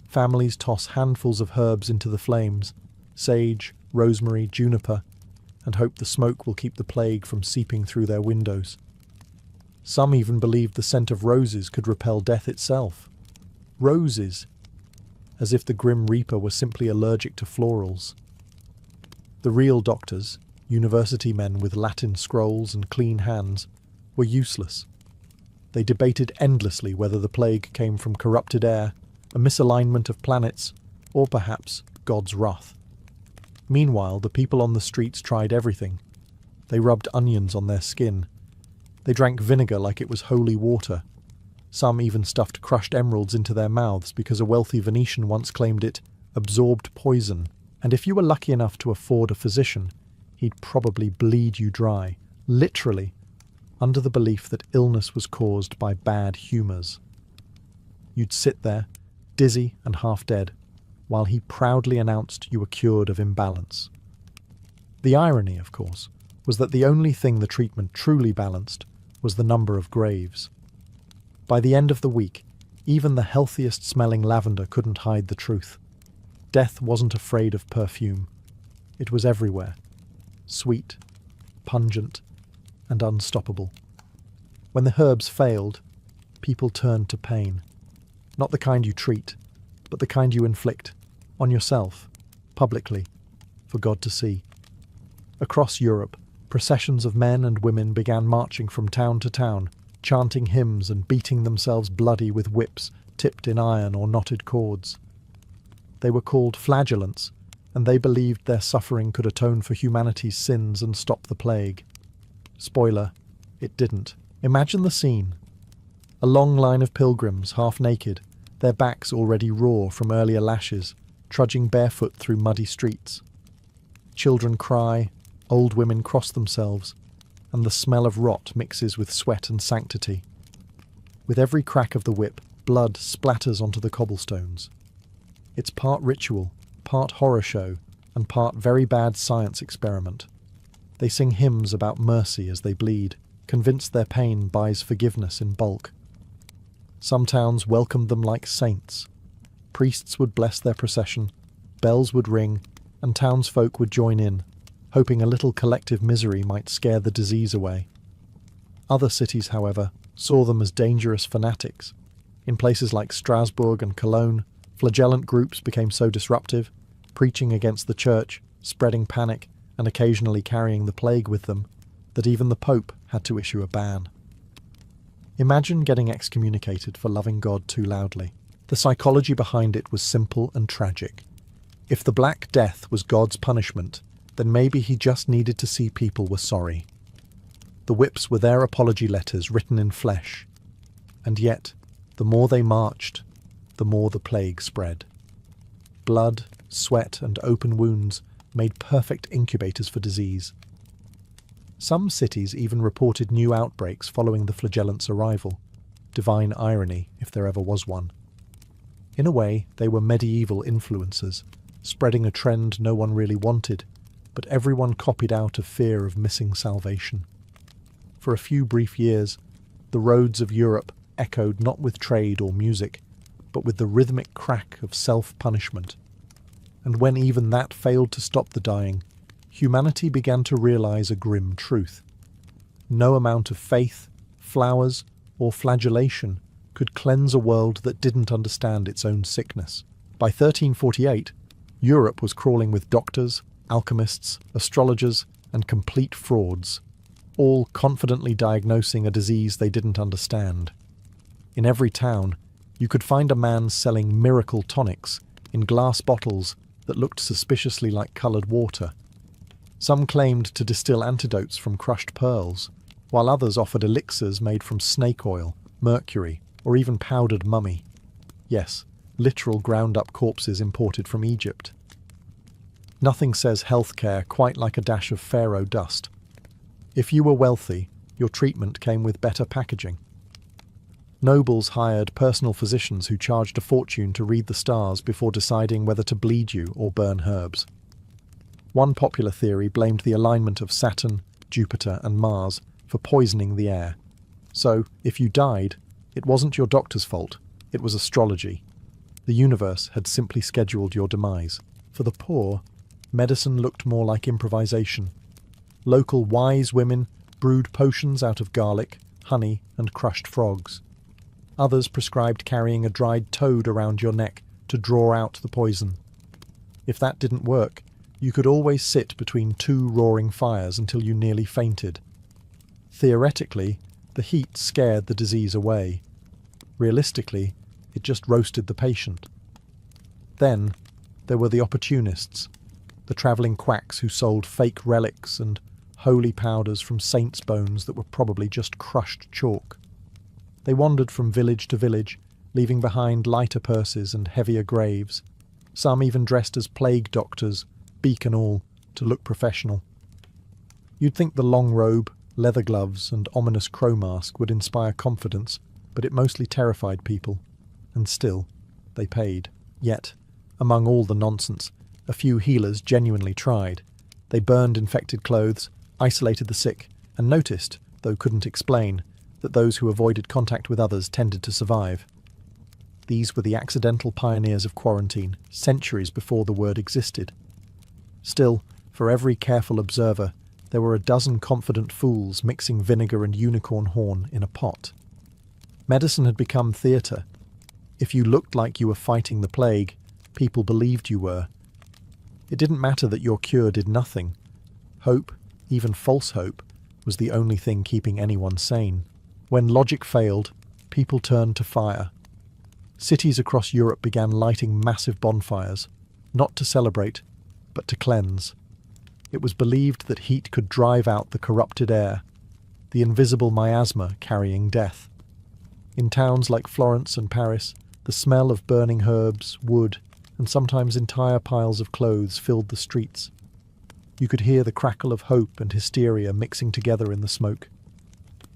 Families toss handfuls of herbs into the flames, sage, rosemary, juniper, and hope the smoke will keep the plague from seeping through their windows. Some even believed the scent of roses could repel death itself. Roses! As if the Grim Reaper were simply allergic to florals. The real doctors, university men with Latin scrolls and clean hands, were useless. They debated endlessly whether the plague came from corrupted air, a misalignment of planets, or perhaps God's wrath. Meanwhile, the people on the streets tried everything. They rubbed onions on their skin. They drank vinegar like it was holy water. Some even stuffed crushed emeralds into their mouths because a wealthy Venetian once claimed it absorbed poison, and if you were lucky enough to afford a physician, he'd probably bleed you dry, literally, under the belief that illness was caused by bad humours. You'd sit there, dizzy and half dead, while he proudly announced you were cured of imbalance. The irony, of course, was that the only thing the treatment truly balanced was the number of graves. By the end of the week, even the healthiest-smelling lavender couldn't hide the truth. Death wasn't afraid of perfume. It was everywhere. Sweet, pungent, and unstoppable. When the herbs failed, people turned to pain. Not the kind you treat, but the kind you inflict, on yourself, publicly, for God to see. Across Europe, processions of men and women began marching from town to town, chanting hymns and beating themselves bloody with whips tipped in iron or knotted cords. They were called flagellants, and they believed their suffering could atone for humanity's sins and stop the plague. Spoiler, it didn't. Imagine the scene. A long line of pilgrims, half naked, their backs already raw from earlier lashes, trudging barefoot through muddy streets. Children cry, old women cross themselves, and the smell of rot mixes with sweat and sanctity. With every crack of the whip, blood splatters onto the cobblestones. It's part ritual, part horror show, and part very bad science experiment. They sing hymns about mercy as they bleed, convinced their pain buys forgiveness in bulk. Some towns welcomed them like saints. Priests would bless their procession, bells would ring, and townsfolk would join in, hoping a little collective misery might scare the disease away. Other cities, however, saw them as dangerous fanatics. In places like Strasbourg and Cologne, flagellant groups became so disruptive, preaching against the church, spreading panic, and occasionally carrying the plague with them, that even the Pope had to issue a ban. Imagine getting excommunicated for loving God too loudly. The psychology behind it was simple and tragic. If the Black Death was God's punishment, then maybe he just needed to see people were sorry. The whips were their apology letters written in flesh. And yet, the more they marched, the more the plague spread. Blood, sweat, and open wounds made perfect incubators for disease. Some cities even reported new outbreaks following the flagellants' arrival. Divine irony, if there ever was one. In a way, they were medieval influencers, spreading a trend no one really wanted, but everyone copied out of fear of missing salvation. For a few brief years, the roads of Europe echoed not with trade or music, but with the rhythmic crack of self-punishment. And when even that failed to stop the dying, humanity began to realize a grim truth. No amount of faith, flowers, or flagellation could cleanse a world that didn't understand its own sickness. By 1348, Europe was crawling with doctors, alchemists, astrologers, and complete frauds, all confidently diagnosing a disease they didn't understand. In every town, you could find a man selling miracle tonics in glass bottles that looked suspiciously like coloured water. Some claimed to distill antidotes from crushed pearls, while others offered elixirs made from snake oil, mercury, or even powdered mummy. Yes, literal ground-up corpses imported from Egypt. Nothing says healthcare quite like a dash of pharaoh dust. If you were wealthy, your treatment came with better packaging. Nobles hired personal physicians who charged a fortune to read the stars before deciding whether to bleed you or burn herbs. One popular theory blamed the alignment of Saturn, Jupiter, and Mars for poisoning the air. So, if you died, it wasn't your doctor's fault, it was astrology. The universe had simply scheduled your demise. For the poor, medicine looked more like improvisation. Local wise women brewed potions out of garlic, honey, and crushed frogs. Others prescribed carrying a dried toad around your neck to draw out the poison. If that didn't work, you could always sit between two roaring fires until you nearly fainted. Theoretically, the heat scared the disease away. Realistically, it just roasted the patient. Then, there were the opportunists, the travelling quacks who sold fake relics and holy powders from saints' bones that were probably just crushed chalk. They wandered from village to village, leaving behind lighter purses and heavier graves, some even dressed as plague doctors, beak and all, to look professional. You'd think the long robe, leather gloves, and ominous crow mask would inspire confidence, but it mostly terrified people. And still, they paid. Yet, among all the nonsense, a few healers genuinely tried. They burned infected clothes, isolated the sick, and noticed, though couldn't explain, that those who avoided contact with others tended to survive. These were the accidental pioneers of quarantine, centuries before the word existed. Still, for every careful observer, there were a dozen confident fools mixing vinegar and unicorn horn in a pot. Medicine had become theatre. If you looked like you were fighting the plague, people believed you were. It didn't matter that your cure did nothing. Hope, even false hope, was the only thing keeping anyone sane. When logic failed, people turned to fire. Cities across Europe began lighting massive bonfires, not to celebrate, but to cleanse. It was believed that heat could drive out the corrupted air, the invisible miasma carrying death. In towns like Florence and Paris, the smell of burning herbs, wood, and sometimes entire piles of clothes filled the streets. You could hear the crackle of hope and hysteria mixing together in the smoke.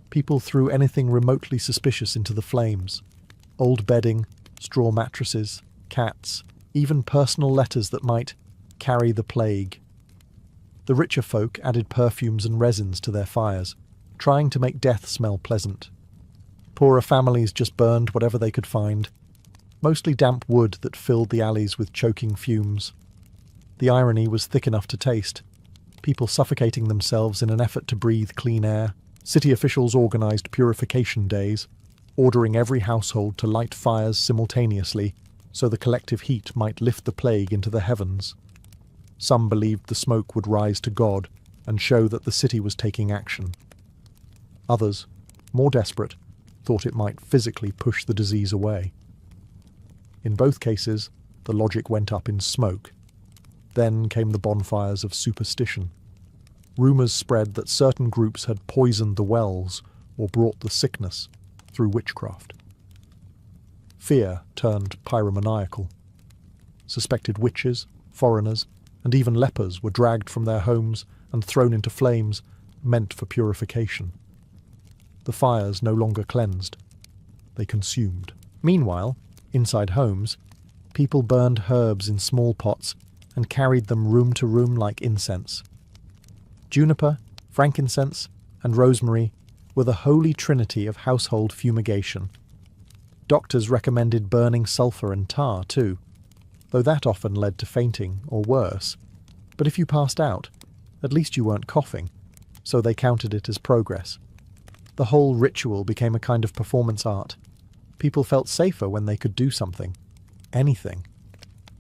People threw anything remotely suspicious into the flames. Old bedding, straw mattresses, cats, even personal letters that might carry the plague. The richer folk added perfumes and resins to their fires, trying to make death smell pleasant. Poorer families just burned whatever they could find, mostly damp wood that filled the alleys with choking fumes. The irony was thick enough to taste. People suffocating themselves in an effort to breathe clean air. City officials organised purification days, ordering every household to light fires simultaneously so the collective heat might lift the plague into the heavens. Some believed the smoke would rise to God and show that the city was taking action. Others, more desperate, thought it might physically push the disease away. In both cases, the logic went up in smoke. Then came the bonfires of superstition. Rumours spread that certain groups had poisoned the wells or brought the sickness through witchcraft. Fear turned pyromaniacal. Suspected witches, foreigners, and even lepers were dragged from their homes and thrown into flames meant for purification. The fires no longer cleansed. They consumed. Meanwhile, inside homes, people burned herbs in small pots and carried them room to room like incense. Juniper, frankincense, and rosemary were the holy trinity of household fumigation. Doctors recommended burning sulphur and tar too, though that often led to fainting or worse. But if you passed out, at least you weren't coughing, so they counted it as progress. The whole ritual became a kind of performance art. People felt safer when they could do something. Anything.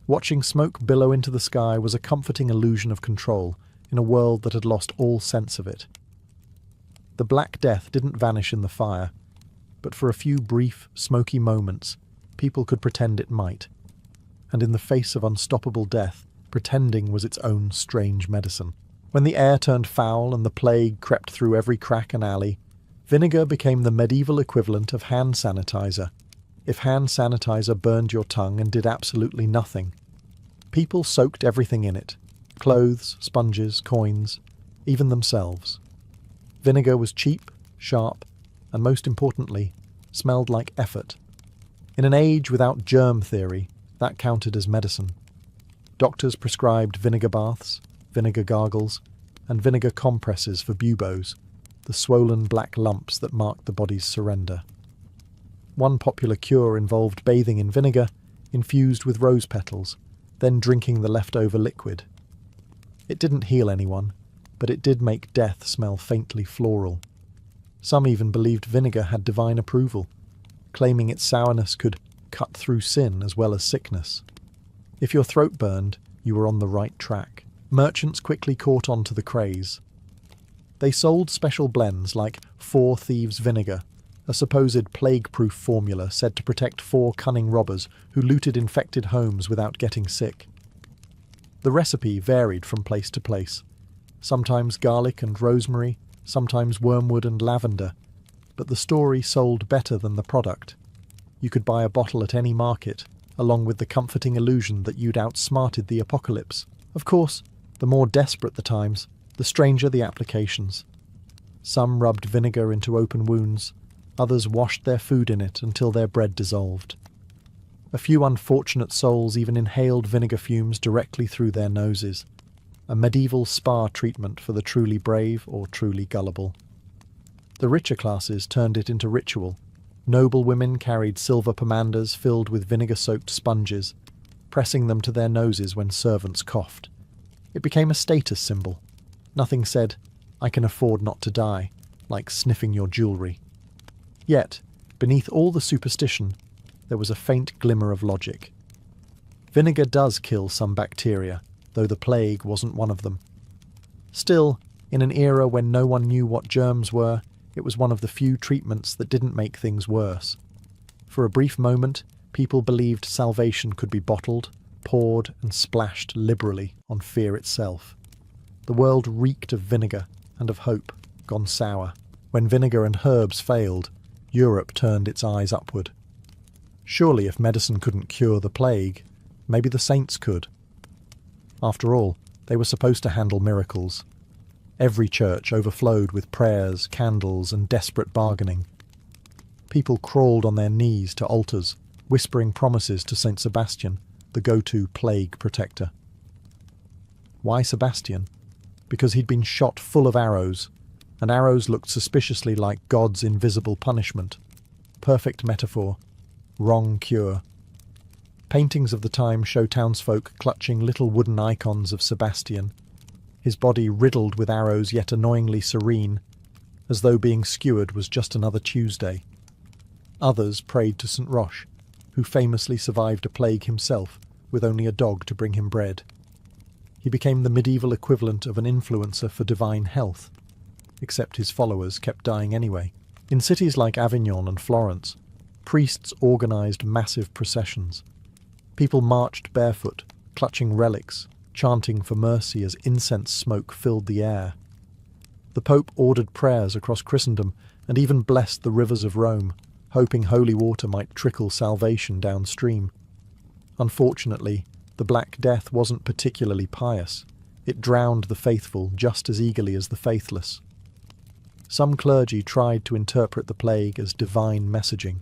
Watching smoke billow into the sky was a comforting illusion of control in a world that had lost all sense of it. The Black Death didn't vanish in the fire, but for a few brief, smoky moments, people could pretend it might. And in the face of unstoppable death, pretending was its own strange medicine. When the air turned foul and the plague crept through every crack and alley, vinegar became the medieval equivalent of hand sanitizer. If hand sanitizer burned your tongue and did absolutely nothing, people soaked everything in it: clothes, sponges, coins, even themselves. Vinegar was cheap, sharp, and most importantly, smelled like effort. In an age without germ theory, that counted as medicine. Doctors prescribed vinegar baths, vinegar gargles, and vinegar compresses for buboes, the swollen black lumps that marked the body's surrender. One popular cure involved bathing in vinegar, infused with rose petals, then drinking the leftover liquid. It didn't heal anyone, but it did make death smell faintly floral. Some even believed vinegar had divine approval, claiming its sourness could cut through sin as well as sickness. If your throat burned, you were on the right track. Merchants quickly caught on to the craze. They sold special blends like 4 Thieves Vinegar, a supposed plague-proof formula said to protect 4 cunning robbers who looted infected homes without getting sick. The recipe varied from place to place, sometimes garlic and rosemary, sometimes wormwood and lavender, but the story sold better than the product. You could buy a bottle at any market, along with the comforting illusion that you'd outsmarted the apocalypse. Of course, the more desperate the times, the stranger the applications. Some rubbed vinegar into open wounds, others washed their food in it until their bread dissolved. A few unfortunate souls even inhaled vinegar fumes directly through their noses, a medieval spa treatment for the truly brave or truly gullible. The richer classes turned it into ritual. Noble women carried silver pomanders filled with vinegar-soaked sponges, pressing them to their noses when servants coughed. It became a status symbol. Nothing said, "I can afford not to die," like sniffing your jewellery. Yet, beneath all the superstition, there was a faint glimmer of logic. Vinegar does kill some bacteria, though the plague wasn't one of them. Still, in an era when no one knew what germs were, it was one of the few treatments that didn't make things worse. For a brief moment, people believed salvation could be bottled, poured, and splashed liberally on fear itself. The world reeked of vinegar and of hope, gone sour. When vinegar and herbs failed, Europe turned its eyes upward. Surely if medicine couldn't cure the plague, maybe the saints could. After all, they were supposed to handle miracles. Every church overflowed with prayers, candles, and desperate bargaining. People crawled on their knees to altars, whispering promises to Saint Sebastian, the go-to plague protector. Why Sebastian? Because he'd been shot full of arrows, and arrows looked suspiciously like God's invisible punishment. Perfect metaphor. Wrong cure. Paintings of the time show townsfolk clutching little wooden icons of Sebastian, his body riddled with arrows yet annoyingly serene, as though being skewered was just another Tuesday. Others prayed to St. Roch, who famously survived a plague himself, with only a dog to bring him bread. He became the medieval equivalent of an influencer for divine health, except his followers kept dying anyway. In cities like Avignon and Florence, priests organised massive processions. People marched barefoot, clutching relics, chanting for mercy as incense smoke filled the air. The Pope ordered prayers across Christendom and even blessed the rivers of Rome, hoping holy water might trickle salvation downstream. Unfortunately, the Black Death wasn't particularly pious. It drowned the faithful just as eagerly as the faithless. Some clergy tried to interpret the plague as divine messaging.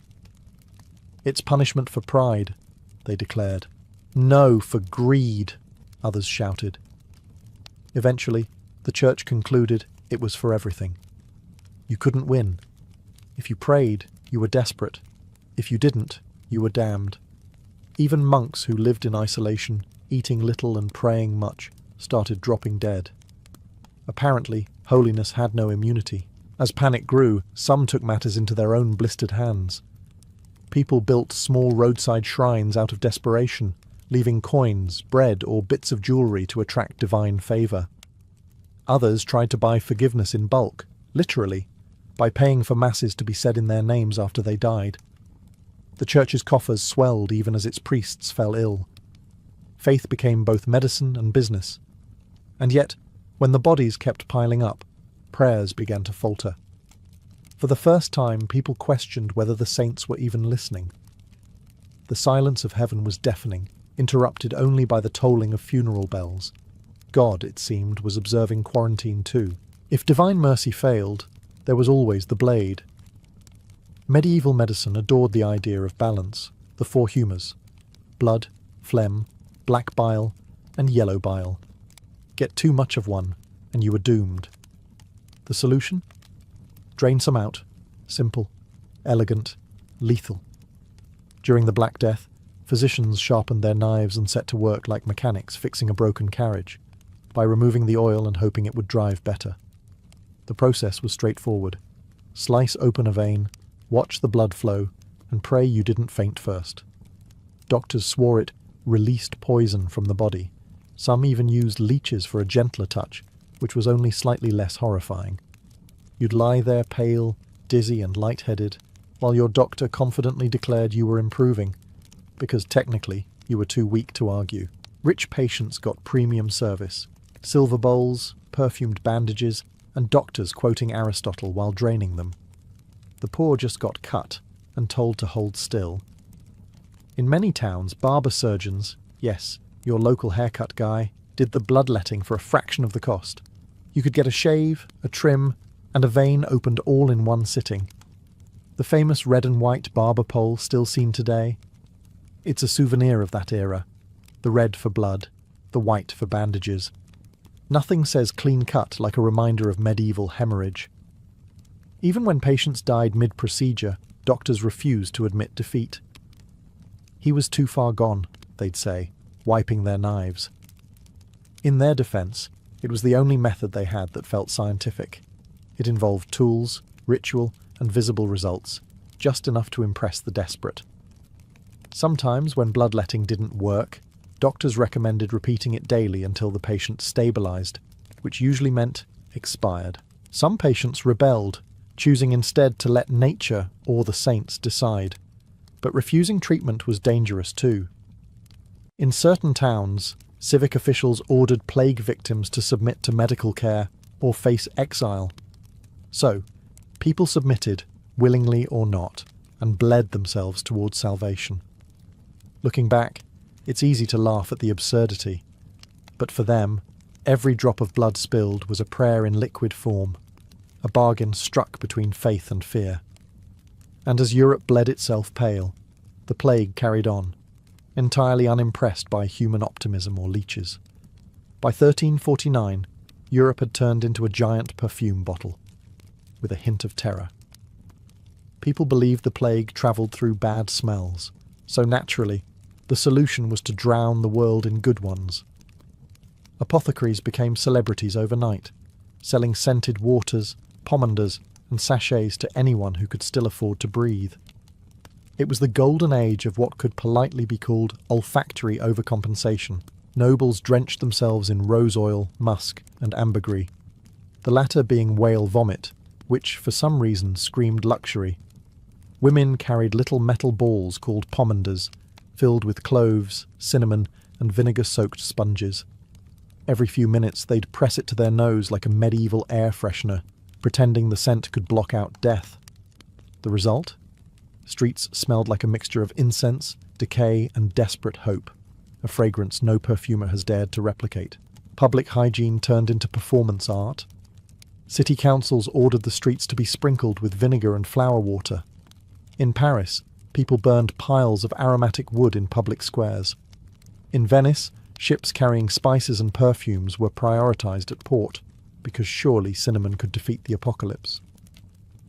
"It's punishment for pride," they declared. "No, for greed," others shouted. Eventually, the church concluded it was for everything. You couldn't win. If you prayed, you were desperate. If you didn't, you were damned. Even monks who lived in isolation, eating little and praying much, started dropping dead. Apparently, holiness had no immunity. As panic grew, some took matters into their own blistered hands. People built small roadside shrines out of desperation, leaving coins, bread, or bits of jewelry to attract divine favour. Others tried to buy forgiveness in bulk, literally, by paying for masses to be said in their names after they died. The church's coffers swelled even as its priests fell ill. Faith became both medicine and business. And yet, when the bodies kept piling up, prayers began to falter. For the first time, people questioned whether the saints were even listening. The silence of heaven was deafening, interrupted only by the tolling of funeral bells. God, it seemed, was observing quarantine too. If divine mercy failed, there was always the blade. Medieval medicine adored the idea of balance, the four humours: blood, phlegm, black bile, and yellow bile. Get too much of one, and you were doomed. The solution? Drain some out. Simple, elegant, lethal. During the Black Death, physicians sharpened their knives and set to work like mechanics fixing a broken carriage, by removing the oil and hoping it would drive better. The process was straightforward. Slice open a vein, watch the blood flow, and pray you didn't faint first. Doctors swore it released poison from the body. Some even used leeches for a gentler touch, which was only slightly less horrifying. You'd lie there pale, dizzy and lightheaded, while your doctor confidently declared you were improving, because technically you were too weak to argue. Rich patients got premium service, silver bowls, perfumed bandages, and doctors quoting Aristotle while draining them. The poor just got cut and told to hold still. In many towns, barber surgeons, yes, your local haircut guy, did the bloodletting for a fraction of the cost. You could get a shave, a trim, and a vein opened all in one sitting. The famous red and white barber pole still seen today? It's a souvenir of that era. The red for blood, the white for bandages. Nothing says clean cut like a reminder of medieval hemorrhage. Even when patients died mid-procedure, doctors refused to admit defeat. He was too far gone, they'd say, wiping their knives. In their defense, it was the only method they had that felt scientific. It involved tools, ritual, and visible results, just enough to impress the desperate. Sometimes, when bloodletting didn't work, doctors recommended repeating it daily until the patient stabilized, which usually meant expired. Some patients rebelled, choosing instead to let nature or the saints decide. But refusing treatment was dangerous too. In certain towns, civic officials ordered plague victims to submit to medical care or face exile. So, people submitted, willingly or not, and bled themselves towards salvation. Looking back, it's easy to laugh at the absurdity. But for them, every drop of blood spilled was a prayer in liquid form, a bargain struck between faith and fear. And as Europe bled itself pale, the plague carried on, entirely unimpressed by human optimism or leeches. By 1349, Europe had turned into a giant perfume bottle, with a hint of terror. People believed the plague travelled through bad smells, so naturally, the solution was to drown the world in good ones. Apothecaries became celebrities overnight, selling scented waters, pomanders, and sachets to anyone who could still afford to breathe. It was the golden age of what could politely be called olfactory overcompensation. Nobles drenched themselves in rose oil, musk, and ambergris, the latter being whale vomit, which for some reason screamed luxury. Women carried little metal balls called pomanders, filled with cloves, cinnamon, and vinegar-soaked sponges. Every few minutes they'd press it to their nose like a medieval air freshener, pretending the scent could block out death. The result? Streets smelled like a mixture of incense, decay, and desperate hope, a fragrance no perfumer has dared to replicate. Public hygiene turned into performance art. City councils ordered the streets to be sprinkled with vinegar and flower water. In Paris, people burned piles of aromatic wood in public squares. In Venice, Ships carrying spices and perfumes were prioritized at port, because surely cinnamon could defeat the apocalypse.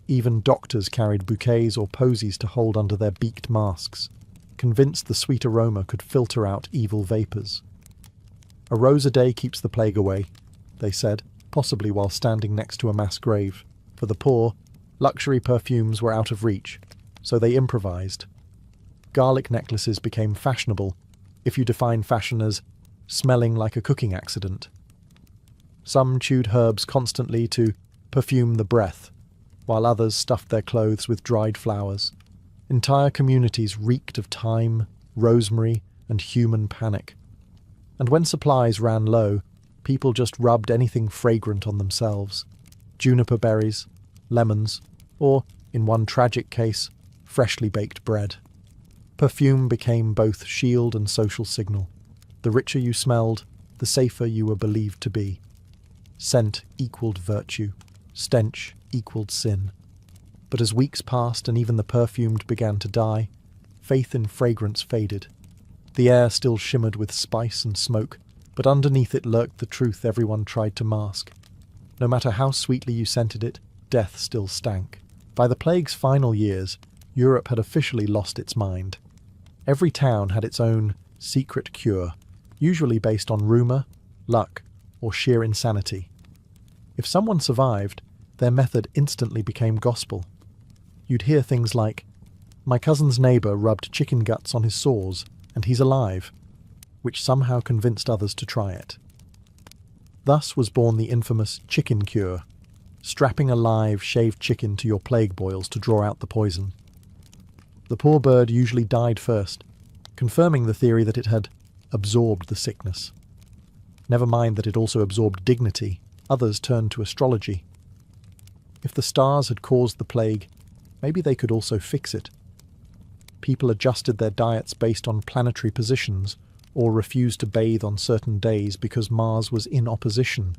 Even doctors carried bouquets or posies to hold under their beaked masks, convinced the sweet aroma could filter out evil vapours. "A rose a day keeps the plague away," they said, possibly while standing next to a mass grave. For the poor, luxury perfumes were out of reach, so they improvised. Garlic necklaces became fashionable, if you define fashion as smelling like a cooking accident. Some chewed herbs constantly to perfume the breath, while others stuffed their clothes with dried flowers. Entire communities reeked of thyme, rosemary, and human panic. And when supplies ran low, people just rubbed anything fragrant on themselves. Juniper berries, lemons, or, in one tragic case, freshly baked bread. Perfume became both shield and social signal. The richer you smelled, the safer you were believed to be. Scent equaled virtue. Stench equaled sin. But as weeks passed and even the perfumed began to die, faith in fragrance faded. The air still shimmered with spice and smoke, but underneath it lurked the truth everyone tried to mask. No matter how sweetly you scented it, death still stank. By the plague's final years, Europe had officially lost its mind. Every town had its own secret cure, usually based on rumour, luck, or sheer insanity. If someone survived, their method instantly became gospel. You'd hear things like, "My cousin's neighbour rubbed chicken guts on his sores, and he's alive," which somehow convinced others to try it. Thus was born the infamous chicken cure, strapping a live, shaved chicken to your plague boils to draw out the poison. The poor bird usually died first, confirming the theory that it had absorbed the sickness. Never mind that it also absorbed dignity, others turned to astrology. If the stars had caused the plague, maybe they could also fix it. People adjusted their diets based on planetary positions, or refused to bathe on certain days because Mars was in opposition.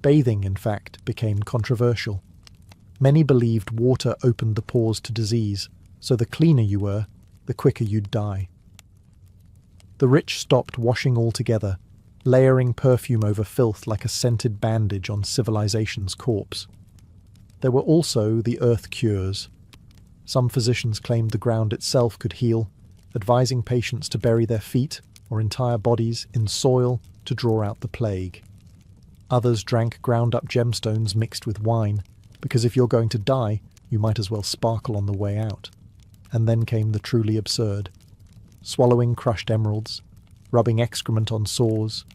Bathing, in fact, became controversial. Many believed water opened the pores to disease, so the cleaner you were, the quicker you'd die. The rich stopped washing altogether, layering perfume over filth like a scented bandage on civilization's corpse. There were also the earth cures. Some physicians claimed the ground itself could heal, advising patients to bury their feet or entire bodies in soil to draw out the plague. Others drank ground-up gemstones mixed with wine, because if you're going to die, you might as well sparkle on the way out. And then came the truly absurd. Swallowing crushed emeralds, rubbing excrement on sores,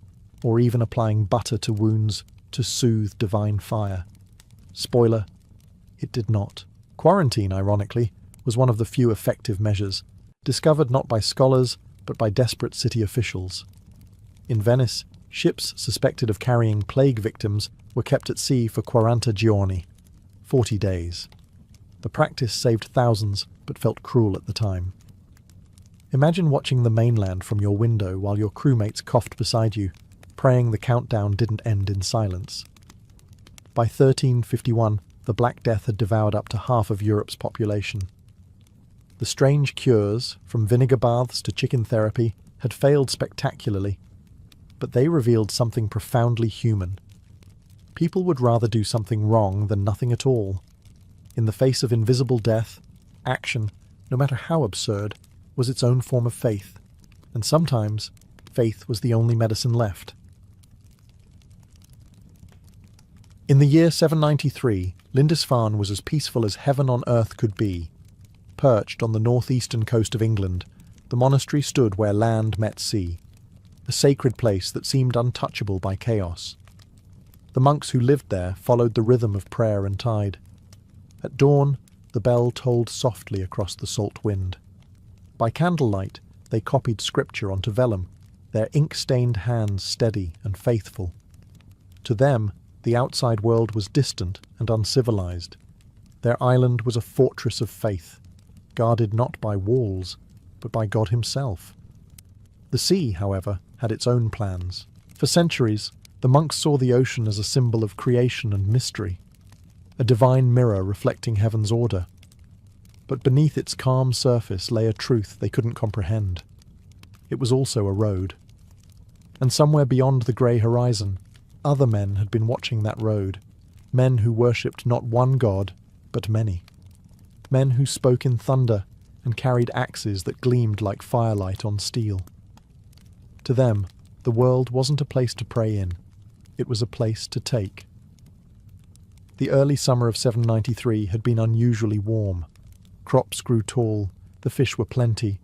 or even applying butter to wounds to soothe divine fire. Spoiler, it did not. Quarantine, ironically, was one of the few effective measures, discovered not by scholars, but by desperate city officials. In Venice, ships suspected of carrying plague victims were kept at sea for 40 giorni, 40 days. The practice saved thousands, but felt cruel at the time. Imagine watching the mainland from your window while your crewmates coughed beside you, praying the countdown didn't end in silence. By 1351, the Black Death had devoured up to half of Europe's population. The strange cures, from vinegar baths to chicken therapy, had failed spectacularly, but they revealed something profoundly human. People would rather do something wrong than nothing at all. In the face of invisible death, action, no matter how absurd, was its own form of faith, and sometimes faith was the only medicine left. In the year 793, Lindisfarne was as peaceful as heaven on earth could be. Perched on the northeastern coast of England, the monastery stood where land met sea, a sacred place that seemed untouchable by chaos. The monks who lived there followed the rhythm of prayer and tide. At dawn, the bell tolled softly across the salt wind. By candlelight, they copied scripture onto vellum, their ink-stained hands steady and faithful. To them, the outside world was distant and uncivilized. Their island was a fortress of faith, guarded not by walls, but by God himself. The sea, however, had its own plans. For centuries, the monks saw the ocean as a symbol of creation and mystery, a divine mirror reflecting heaven's order. But beneath its calm surface lay a truth they couldn't comprehend. It was also a road. And somewhere beyond the grey horizon, other men had been watching that road, men who worshipped not one god, but many. Men who spoke in thunder and carried axes that gleamed like firelight on steel. To them, the world wasn't a place to pray in, it was a place to take. The early summer of 793 had been unusually warm. Crops grew tall, the fish were plenty,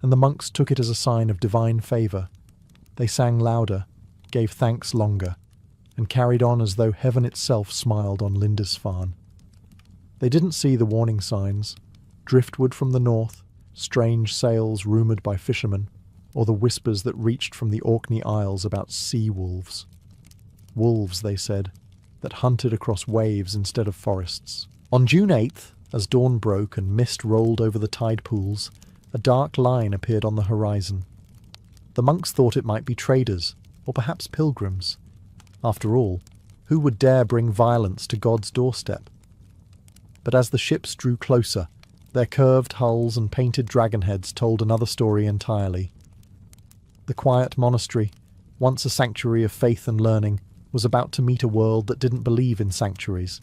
and the monks took it as a sign of divine favour. They sang louder, gave thanks longer, and carried on as though heaven itself smiled on Lindisfarne. They didn't see the warning signs, driftwood from the north, strange sails rumoured by fishermen, or the whispers that reached from the Orkney Isles about sea wolves. Wolves, they said, that hunted across waves instead of forests. On June 8th, as dawn broke and mist rolled over the tide pools, a dark line appeared on the horizon. The monks thought it might be traders, or perhaps pilgrims. After all, who would dare bring violence to God's doorstep? But as the ships drew closer, their curved hulls and painted dragon heads told another story entirely. The quiet monastery, once a sanctuary of faith and learning, was about to meet a world that didn't believe in sanctuaries.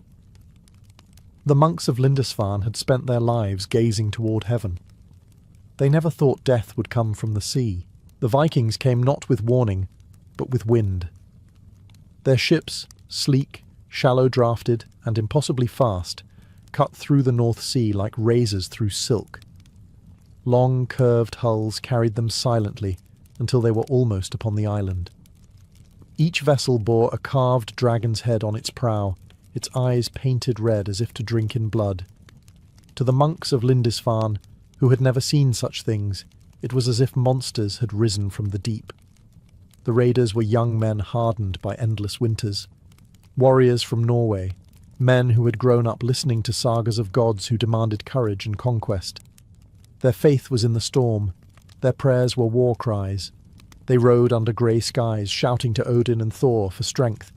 The monks of Lindisfarne had spent their lives gazing toward heaven. They never thought death would come from the sea. The Vikings came not with warning, but with wind. Their ships, sleek, shallow-drafted, and impossibly fast, cut through the North Sea like razors through silk. Long, curved hulls carried them silently until they were almost upon the island. Each vessel bore a carved dragon's head on its prow, its eyes painted red as if to drink in blood. To the monks of Lindisfarne, who had never seen such things, it was as if monsters had risen from the deep. The raiders were young men hardened by endless winters, warriors from Norway, men who had grown up listening to sagas of gods who demanded courage and conquest. Their faith was in the storm, their prayers were war cries. They rode under grey skies, shouting to Odin and Thor for strength.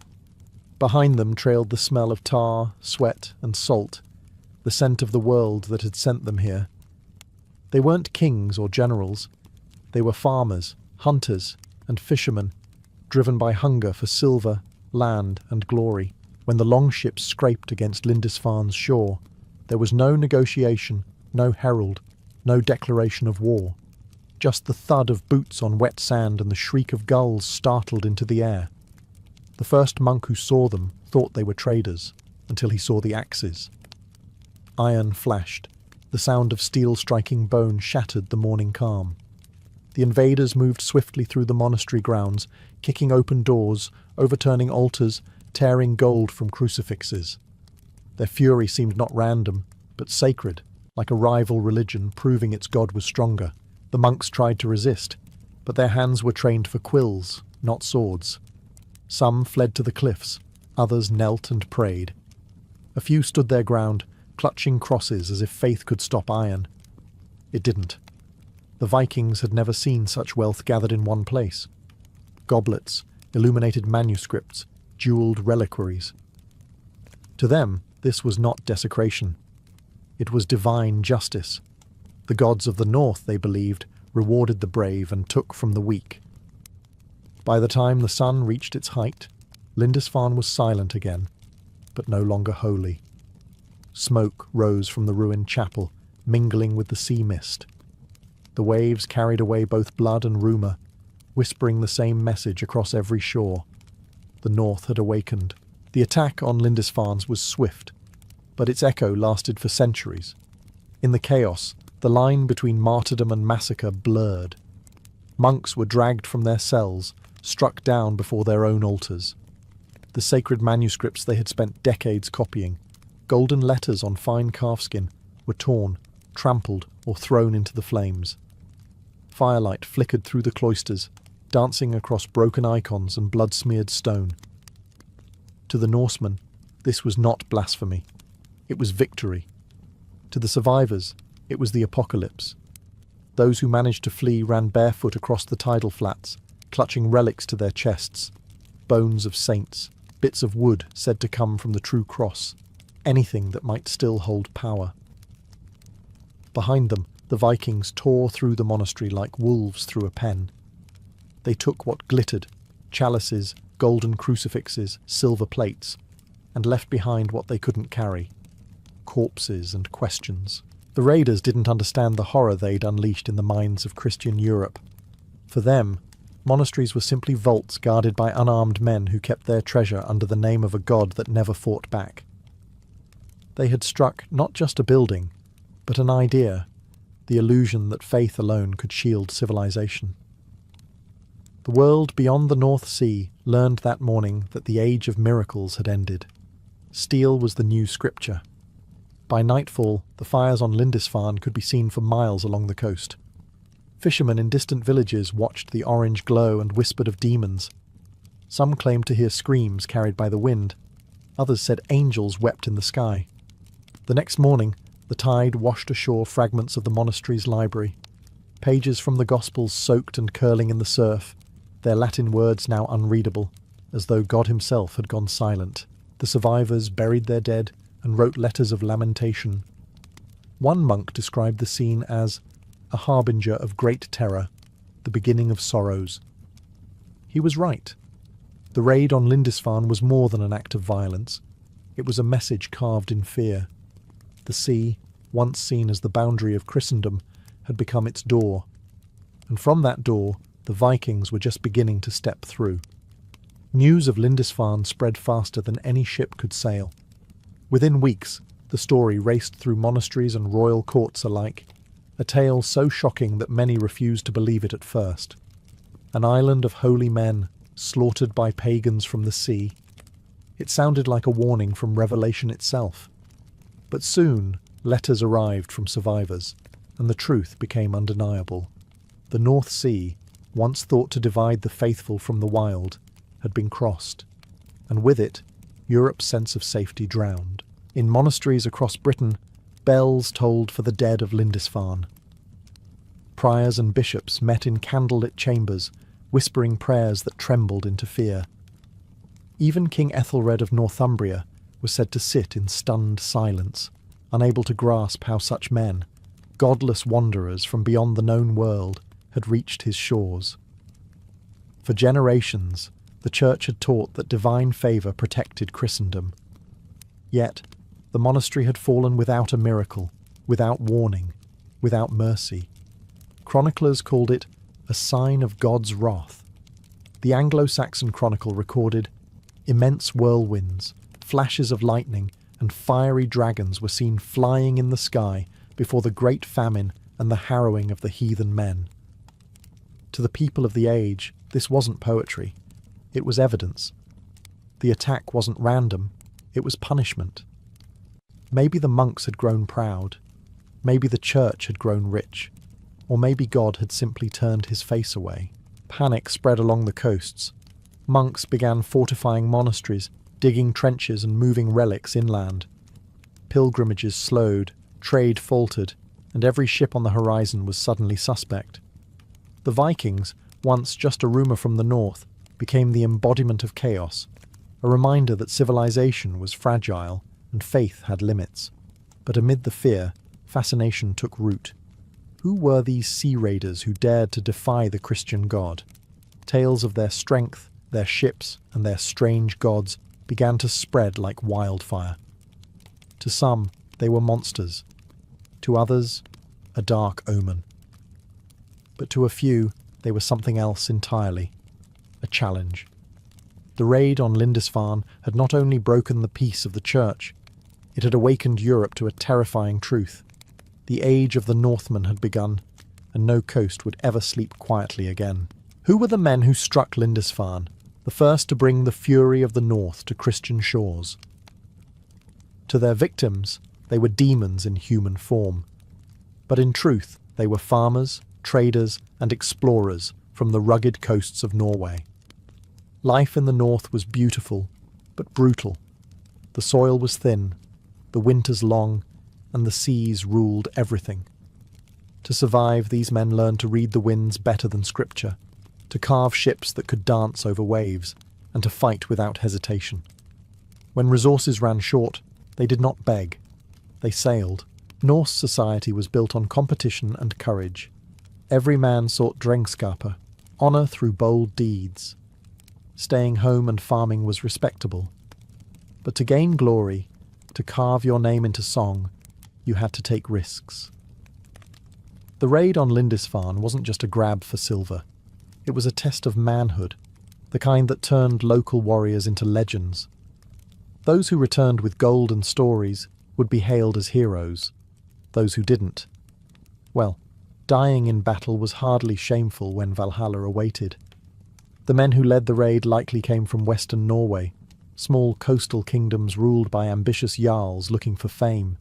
Behind them trailed the smell of tar, sweat, and salt, the scent of the world that had sent them here. They weren't kings or generals. They were farmers, hunters, and fishermen, driven by hunger for silver, land, and glory. When the longships scraped against Lindisfarne's shore, there was no negotiation, no herald, no declaration of war. Just the thud of boots on wet sand and the shriek of gulls startled into the air. The first monk who saw them thought they were traders, until he saw the axes. Iron flashed. The sound of steel striking bone shattered the morning calm. The invaders moved swiftly through the monastery grounds, kicking open doors, overturning altars, tearing gold from crucifixes. Their fury seemed not random, but sacred, like a rival religion proving its god was stronger. The monks tried to resist, but their hands were trained for quills, not swords. Some fled to the cliffs, others knelt and prayed. A few stood their ground, clutching crosses as if faith could stop iron. It didn't. The Vikings had never seen such wealth gathered in one place. Goblets, illuminated manuscripts, jewelled reliquaries. To them, this was not desecration. It was divine justice. The gods of the north, they believed, rewarded the brave and took from the weak. By the time the sun reached its height, Lindisfarne was silent again, but no longer holy. Smoke rose from the ruined chapel, mingling with the sea mist. The waves carried away both blood and rumour, whispering the same message across every shore. The north had awakened. The attack on Lindisfarne was swift, but its echo lasted for centuries. In the chaos, the line between martyrdom and massacre blurred. Monks were dragged from their cells, struck down before their own altars. The sacred manuscripts they had spent decades copying, golden letters on fine calfskin, were torn, trampled, or thrown into the flames. Firelight flickered through the cloisters, dancing across broken icons and blood-smeared stone. To the Norsemen, this was not blasphemy. It was victory. To the survivors, it was the apocalypse. Those who managed to flee ran barefoot across the tidal flats, clutching relics to their chests, bones of saints, bits of wood said to come from the true cross, anything that might still hold power. Behind them, the Vikings tore through the monastery like wolves through a pen. They took what glittered, chalices, golden crucifixes, silver plates, and left behind what they couldn't carry: corpses and questions. The raiders didn't understand the horror they'd unleashed in the minds of Christian Europe. For them, monasteries were simply vaults guarded by unarmed men who kept their treasure under the name of a god that never fought back. They had struck not just a building, but an idea, the illusion that faith alone could shield civilization. The world beyond the North Sea learned that morning that the age of miracles had ended. Steel was the new scripture. By nightfall, the fires on Lindisfarne could be seen for miles along the coast. Fishermen in distant villages watched the orange glow and whispered of demons. Some claimed to hear screams carried by the wind. Others said angels wept in the sky. The next morning, the tide washed ashore fragments of the monastery's library. Pages from the Gospels soaked and curling in the surf, their Latin words now unreadable, as though God himself had gone silent. The survivors buried their dead and wrote letters of lamentation. One monk described the scene as a harbinger of great terror, the beginning of sorrows. He was right. The raid on Lindisfarne was more than an act of violence. It was a message carved in fear. The sea, once seen as the boundary of Christendom, had become its door. And from that door, the Vikings were just beginning to step through. News of Lindisfarne spread faster than any ship could sail. Within weeks, the story raced through monasteries and royal courts alike, a tale so shocking that many refused to believe it at first. An island of holy men, slaughtered by pagans from the sea. It sounded like a warning from Revelation itself. But soon, letters arrived from survivors, and the truth became undeniable. The North Sea, once thought to divide the faithful from the wild, had been crossed, and with it, Europe's sense of safety drowned. In monasteries across Britain, bells tolled for the dead of Lindisfarne. Priors and bishops met in candlelit chambers, whispering prayers that trembled into fear. Even King Ethelred of Northumbria was said to sit in stunned silence, unable to grasp how such men, godless wanderers from beyond the known world, had reached his shores. For generations, the Church had taught that divine favour protected Christendom. Yet, the monastery had fallen without a miracle, without warning, without mercy. Chroniclers called it a sign of God's wrath. The Anglo-Saxon Chronicle recorded immense whirlwinds, flashes of lightning, and fiery dragons were seen flying in the sky before the great famine and the harrowing of the heathen men. To the people of the age, this wasn't poetry. It was evidence. The attack wasn't random. It was punishment. Maybe the monks had grown proud. Maybe the church had grown rich. Or maybe God had simply turned his face away. Panic spread along the coasts. Monks began fortifying monasteries, digging trenches and moving relics inland. Pilgrimages slowed, trade faltered, and every ship on the horizon was suddenly suspect. The Vikings, once just a rumour from the north, became the embodiment of chaos, a reminder that civilization was fragile and faith had limits. But amid the fear, fascination took root. Who were these sea raiders who dared to defy the Christian God? Tales of their strength, their ships, and their strange gods began to spread like wildfire. To some, they were monsters. To others, a dark omen. But to a few, they were something else entirely. A challenge. The raid on Lindisfarne had not only broken the peace of the Church, it had awakened Europe to a terrifying truth. The age of the Northmen had begun, and no coast would ever sleep quietly again. Who were the men who struck Lindisfarne, the first to bring the fury of the North to Christian shores? To their victims, they were demons in human form. But in truth, they were farmers, traders, and explorers from the rugged coasts of Norway. Life in the north was beautiful, but brutal. The soil was thin, the winters long, and the seas ruled everything. To survive, these men learned to read the winds better than scripture, to carve ships that could dance over waves, and to fight without hesitation. When resources ran short, they did not beg. They sailed. Norse society was built on competition and courage. Every man sought drengskaper, honour through bold deeds. Staying home and farming was respectable. But to gain glory, to carve your name into song, you had to take risks. The raid on Lindisfarne wasn't just a grab for silver. It was a test of manhood, the kind that turned local warriors into legends. Those who returned with gold and stories would be hailed as heroes. Those who didn't, well, dying in battle was hardly shameful when Valhalla awaited. The men who led the raid likely came from western Norway, small coastal kingdoms ruled by ambitious jarls looking for fame.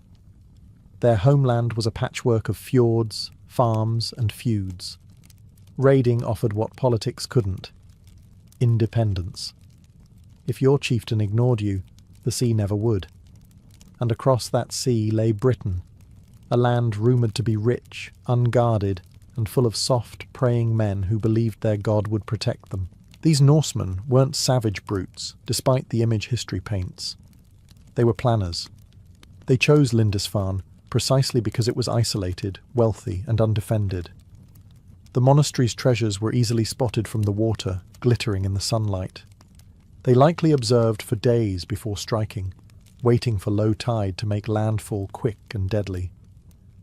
Their homeland was a patchwork of fjords, farms, and feuds. Raiding offered what politics couldn't: independence. If your chieftain ignored you, the sea never would. And across that sea lay Britain, a land rumoured to be rich, unguarded, and full of soft, praying men who believed their god would protect them. These Norsemen weren't savage brutes, despite the image history paints. They were planners. They chose Lindisfarne precisely because it was isolated, wealthy, and undefended. The monastery's treasures were easily spotted from the water, glittering in the sunlight. They likely observed for days before striking, waiting for low tide to make landfall quick and deadly.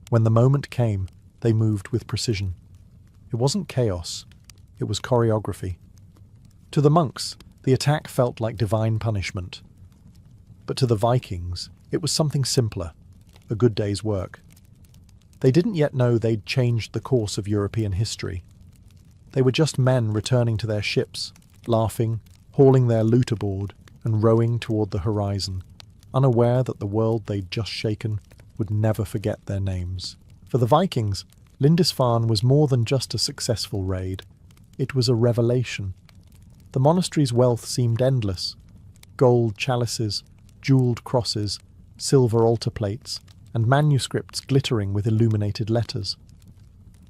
When the moment came, they moved with precision. It wasn't chaos, it was choreography. To the monks, the attack felt like divine punishment. But to the Vikings, it was something simpler, a good day's work. They didn't yet know they'd changed the course of European history. They were just men returning to their ships, laughing, hauling their loot aboard, and rowing toward the horizon, unaware that the world they'd just shaken would never forget their names. For the Vikings, Lindisfarne was more than just a successful raid. It was a revelation. The monastery's wealth seemed endless: gold chalices, jewelled crosses, silver altar plates, and manuscripts glittering with illuminated letters.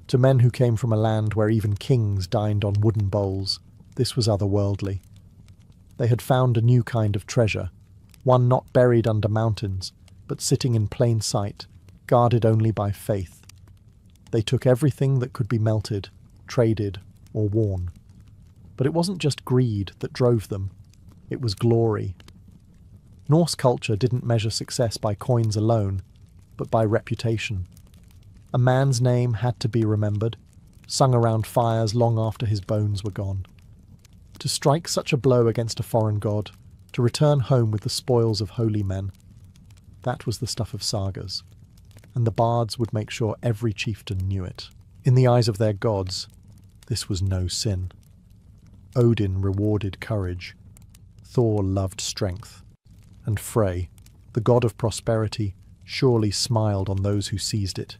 To men who came from a land where even kings dined on wooden bowls, this was otherworldly. They had found a new kind of treasure, one not buried under mountains, but sitting in plain sight, guarded only by faith. They took everything that could be melted, traded, or worn. But it wasn't just greed that drove them, it was glory. Norse culture didn't measure success by coins alone, but by reputation. A man's name had to be remembered, sung around fires long after his bones were gone. To strike such a blow against a foreign god, to return home with the spoils of holy men, that was the stuff of sagas, and the bards would make sure every chieftain knew it. In the eyes of their gods, this was no sin. Odin rewarded courage, Thor loved strength, and Frey, the god of prosperity, surely smiled on those who seized it.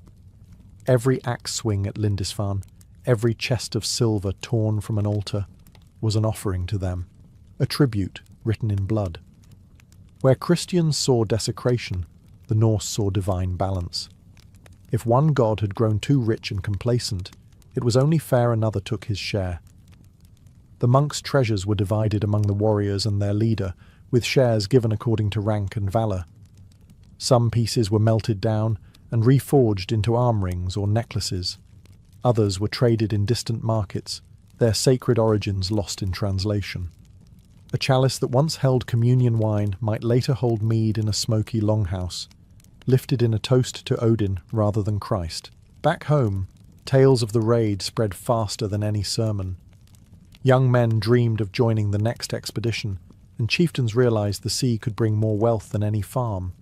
Every axe swing at Lindisfarne, every chest of silver torn from an altar, was an offering to them, a tribute written in blood. Where Christians saw desecration, the Norse saw divine balance. If one god had grown too rich and complacent, it was only fair another took his share. The monks' treasures were divided among the warriors and their leader, with shares given according to rank and valour. Some pieces were melted down and reforged into arm rings or necklaces. Others were traded in distant markets, their sacred origins lost in translation. A chalice that once held communion wine might later hold mead in a smoky longhouse, lifted in a toast to Odin rather than Christ. Back home, tales of the raid spread faster than any sermon. Young men dreamed of joining the next expedition, and chieftains realized the sea could bring more wealth than any farm.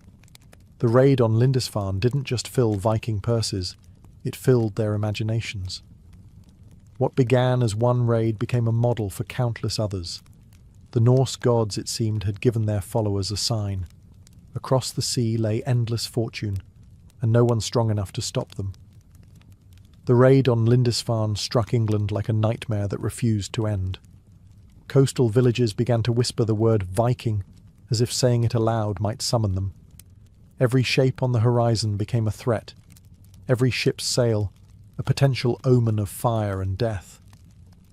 The raid on Lindisfarne didn't just fill Viking purses, it filled their imaginations. What began as one raid became a model for countless others. The Norse gods, it seemed, had given their followers a sign. Across the sea lay endless fortune, and no one strong enough to stop them. The raid on Lindisfarne struck England like a nightmare that refused to end. Coastal villages began to whisper the word Viking, as if saying it aloud might summon them. Every shape on the horizon became a threat. Every ship's sail, a potential omen of fire and death.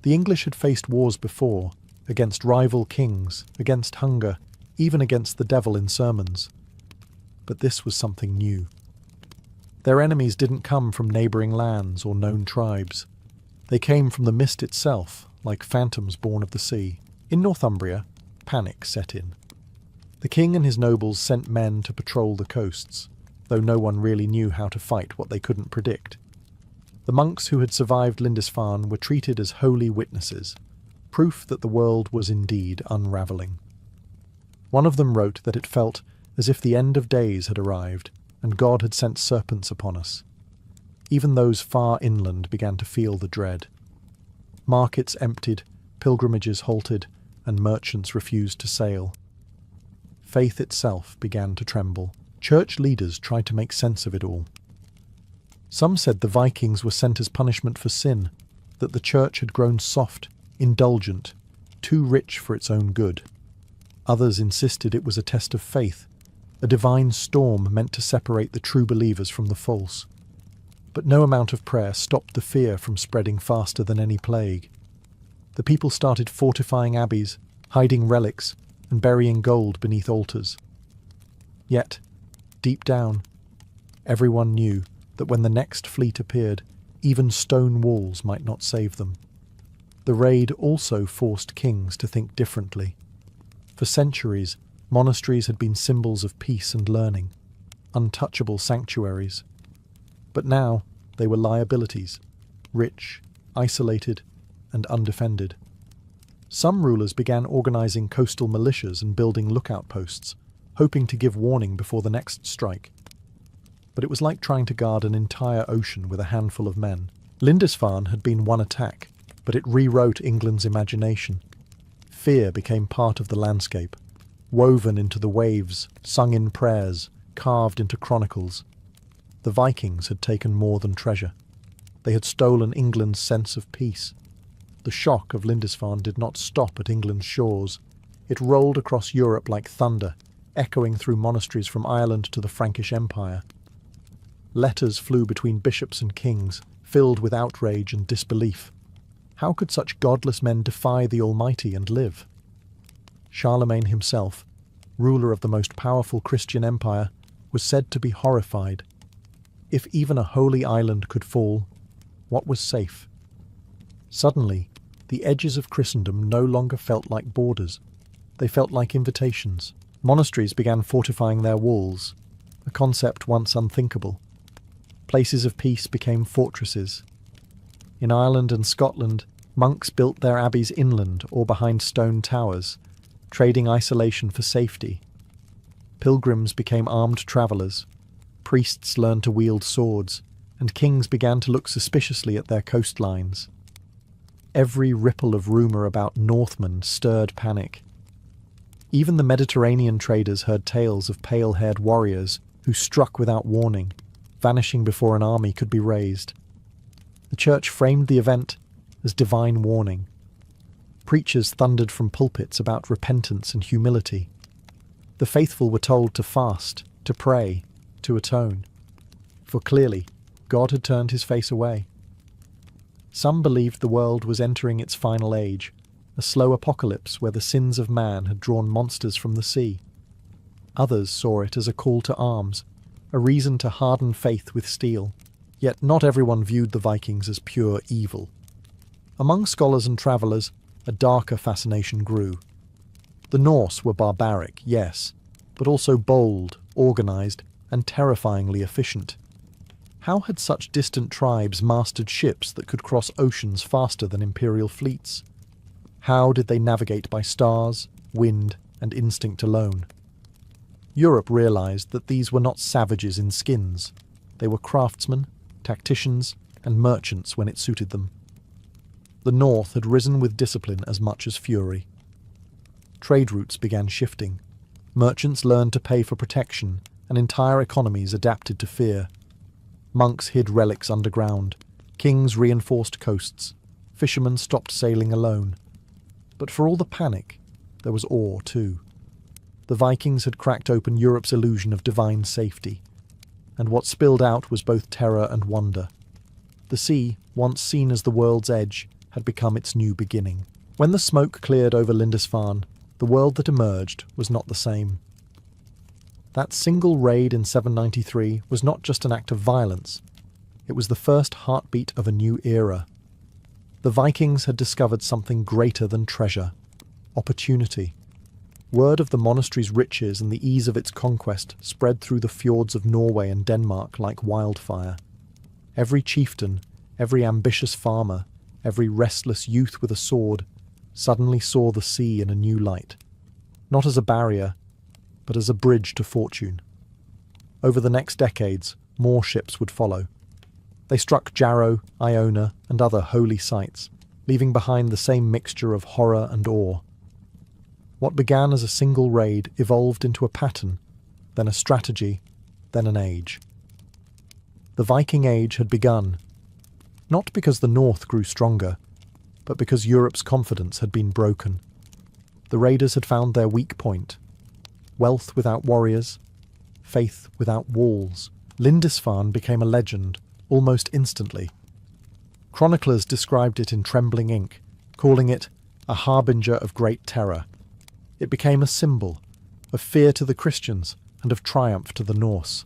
The English had faced wars before, against rival kings, against hunger, even against the devil in sermons. But this was something new. Their enemies didn't come from neighbouring lands or known tribes. They came from the mist itself, like phantoms born of the sea. In Northumbria, panic set in. The king and his nobles sent men to patrol the coasts, though no one really knew how to fight what they couldn't predict. The monks who had survived Lindisfarne were treated as holy witnesses, proof that the world was indeed unravelling. One of them wrote that it felt as if the end of days had arrived, and God had sent serpents upon us. Even those far inland began to feel the dread. Markets emptied, pilgrimages halted, and merchants refused to sail. Faith itself began to tremble. Church leaders tried to make sense of it all. Some said the Vikings were sent as punishment for sin, that the church had grown soft, indulgent, too rich for its own good. Others insisted it was a test of faith, a divine storm meant to separate the true believers from the false. But no amount of prayer stopped the fear from spreading faster than any plague. The people started fortifying abbeys, hiding relics, and burying gold beneath altars. Yet, deep down, everyone knew that when the next fleet appeared, even stone walls might not save them. The raid also forced kings to think differently. For centuries, monasteries had been symbols of peace and learning, untouchable sanctuaries. But now they were liabilities, rich, isolated, and undefended. Some rulers began organizing coastal militias and building lookout posts, hoping to give warning before the next strike. But it was like trying to guard an entire ocean with a handful of men. Lindisfarne had been one attack, but it rewrote England's imagination. Fear became part of the landscape, woven into the waves, sung in prayers, carved into chronicles. The Vikings had taken more than treasure. They had stolen England's sense of peace. The shock of Lindisfarne did not stop at England's shores. It rolled across Europe like thunder, echoing through monasteries from Ireland to the Frankish Empire. Letters flew between bishops and kings, filled with outrage and disbelief. How could such godless men defy the Almighty and live? Charlemagne himself, ruler of the most powerful Christian empire, was said to be horrified. If even a holy island could fall, what was safe? Suddenly, the edges of Christendom no longer felt like borders. They felt like invitations. Monasteries began fortifying their walls, a concept once unthinkable. Places of peace became fortresses. In Ireland and Scotland, monks built their abbeys inland or behind stone towers, trading isolation for safety. Pilgrims became armed travellers. Priests learned to wield swords, and kings began to look suspiciously at their coastlines. Every ripple of rumour about Northmen stirred panic. Even the Mediterranean traders heard tales of pale-haired warriors who struck without warning, vanishing before an army could be raised. The church framed the event as divine warning. Preachers thundered from pulpits about repentance and humility. The faithful were told to fast, to pray, to atone. For clearly, God had turned his face away. Some believed the world was entering its final age, a slow apocalypse where the sins of man had drawn monsters from the sea. Others saw it as a call to arms, a reason to harden faith with steel. Yet not everyone viewed the Vikings as pure evil. Among scholars and travellers, a darker fascination grew. The Norse were barbaric, yes, but also bold, organised, and terrifyingly efficient. How had such distant tribes mastered ships that could cross oceans faster than imperial fleets? How did they navigate by stars, wind, and instinct alone? Europe realised that these were not savages in skins. They were craftsmen, tacticians, and merchants when it suited them. The North had risen with discipline as much as fury. Trade routes began shifting. Merchants learned to pay for protection, and entire economies adapted to fear. Monks hid relics underground. Kings reinforced coasts. Fishermen stopped sailing alone. But for all the panic, there was awe too. The Vikings had cracked open Europe's illusion of divine safety, and what spilled out was both terror and wonder. The sea, once seen as the world's edge, had become its new beginning. When the smoke cleared over Lindisfarne, the world that emerged was not the same. That single raid in 793 was not just an act of violence. It was the first heartbeat of a new era. The Vikings had discovered something greater than treasure, opportunity. Word of the monastery's riches and the ease of its conquest spread through the fjords of Norway and Denmark like wildfire. Every chieftain, every ambitious farmer, every restless youth with a sword suddenly saw the sea in a new light, not as a barrier, but as a bridge to fortune. Over the next decades, more ships would follow. They struck Jarrow, Iona, and other holy sites, leaving behind the same mixture of horror and awe. What began as a single raid evolved into a pattern, then a strategy, then an age. The Viking Age had begun, not because the North grew stronger, but because Europe's confidence had been broken. The raiders had found their weak point: wealth without warriors, faith without walls. Lindisfarne became a legend almost instantly. Chroniclers described it in trembling ink, calling it a harbinger of great terror. It became a symbol of fear to the Christians and of triumph to the Norse.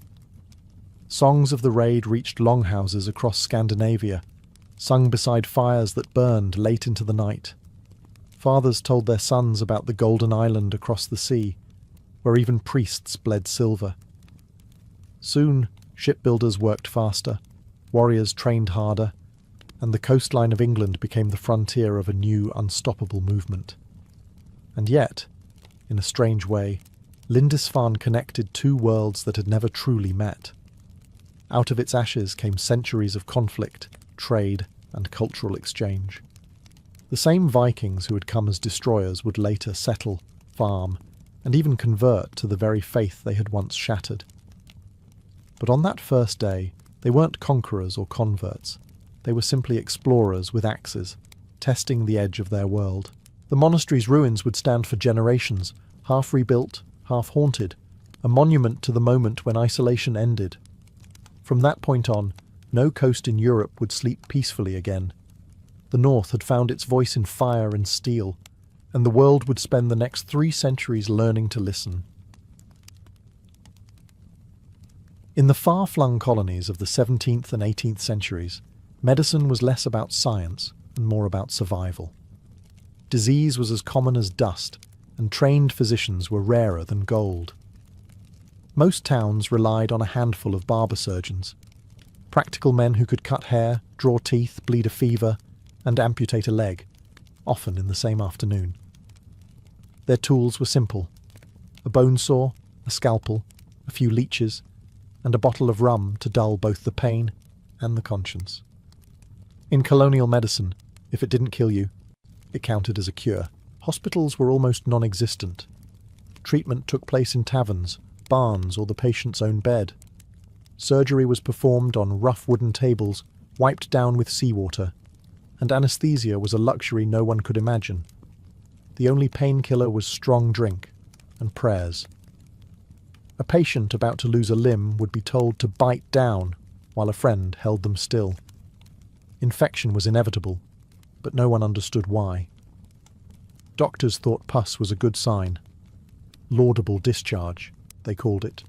Songs of the raid reached longhouses across Scandinavia, sung beside fires that burned late into the night. Fathers told their sons about the golden island across the sea, where even priests bled silver. Soon, shipbuilders worked faster, warriors trained harder, and the coastline of England became the frontier of a new, unstoppable movement. And yet, in a strange way, Lindisfarne connected two worlds that had never truly met. Out of its ashes came centuries of conflict, trade, and cultural exchange. The same Vikings who had come as destroyers would later settle, farm, and even convert to the very faith they had once shattered. But on that first day, they weren't conquerors or converts. They were simply explorers with axes, testing the edge of their world. The monastery's ruins would stand for generations, half rebuilt, half haunted, a monument to the moment when isolation ended. From that point on, no coast in Europe would sleep peacefully again. The North had found its voice in fire and steel, and the world would spend the next 3 centuries learning to listen. In the far-flung colonies of the 17th and 18th centuries, medicine was less about science and more about survival. Disease was as common as dust, and trained physicians were rarer than gold. Most towns relied on a handful of barber surgeons, practical men who could cut hair, draw teeth, bleed a fever, and amputate a leg, often in the same afternoon. Their tools were simple: a bone saw, a scalpel, a few leeches, and a bottle of rum to dull both the pain and the conscience. In colonial medicine, if it didn't kill you, it counted as a cure. Hospitals were almost non-existent. Treatment took place in taverns, barns, or the patient's own bed. Surgery was performed on rough wooden tables, wiped down with seawater, and anesthesia was a luxury no one could imagine. The only painkiller was strong drink and prayers. A patient about to lose a limb would be told to bite down while a friend held them still. Infection was inevitable, but no one understood why. Doctors thought pus was a good sign. Laudable discharge, they called it.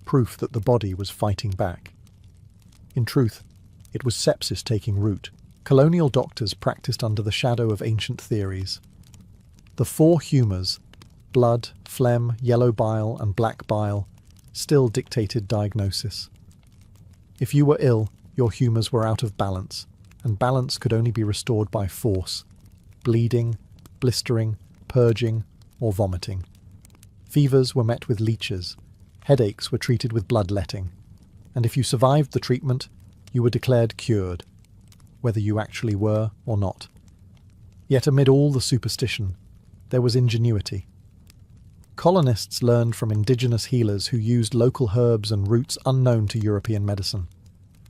Proof that the body was fighting back. In truth, it was sepsis taking root. Colonial doctors practiced under the shadow of ancient theories. The 4 humours, blood, phlegm, yellow bile, and black bile, still dictated diagnosis. If you were ill, your humours were out of balance, and balance could only be restored by force: bleeding, blistering, purging, or vomiting. Fevers were met with leeches, headaches were treated with bloodletting, and if you survived the treatment, you were declared cured, whether you actually were or not. Yet amid all the superstition, there was ingenuity. Colonists learned from indigenous healers who used local herbs and roots unknown to European medicine: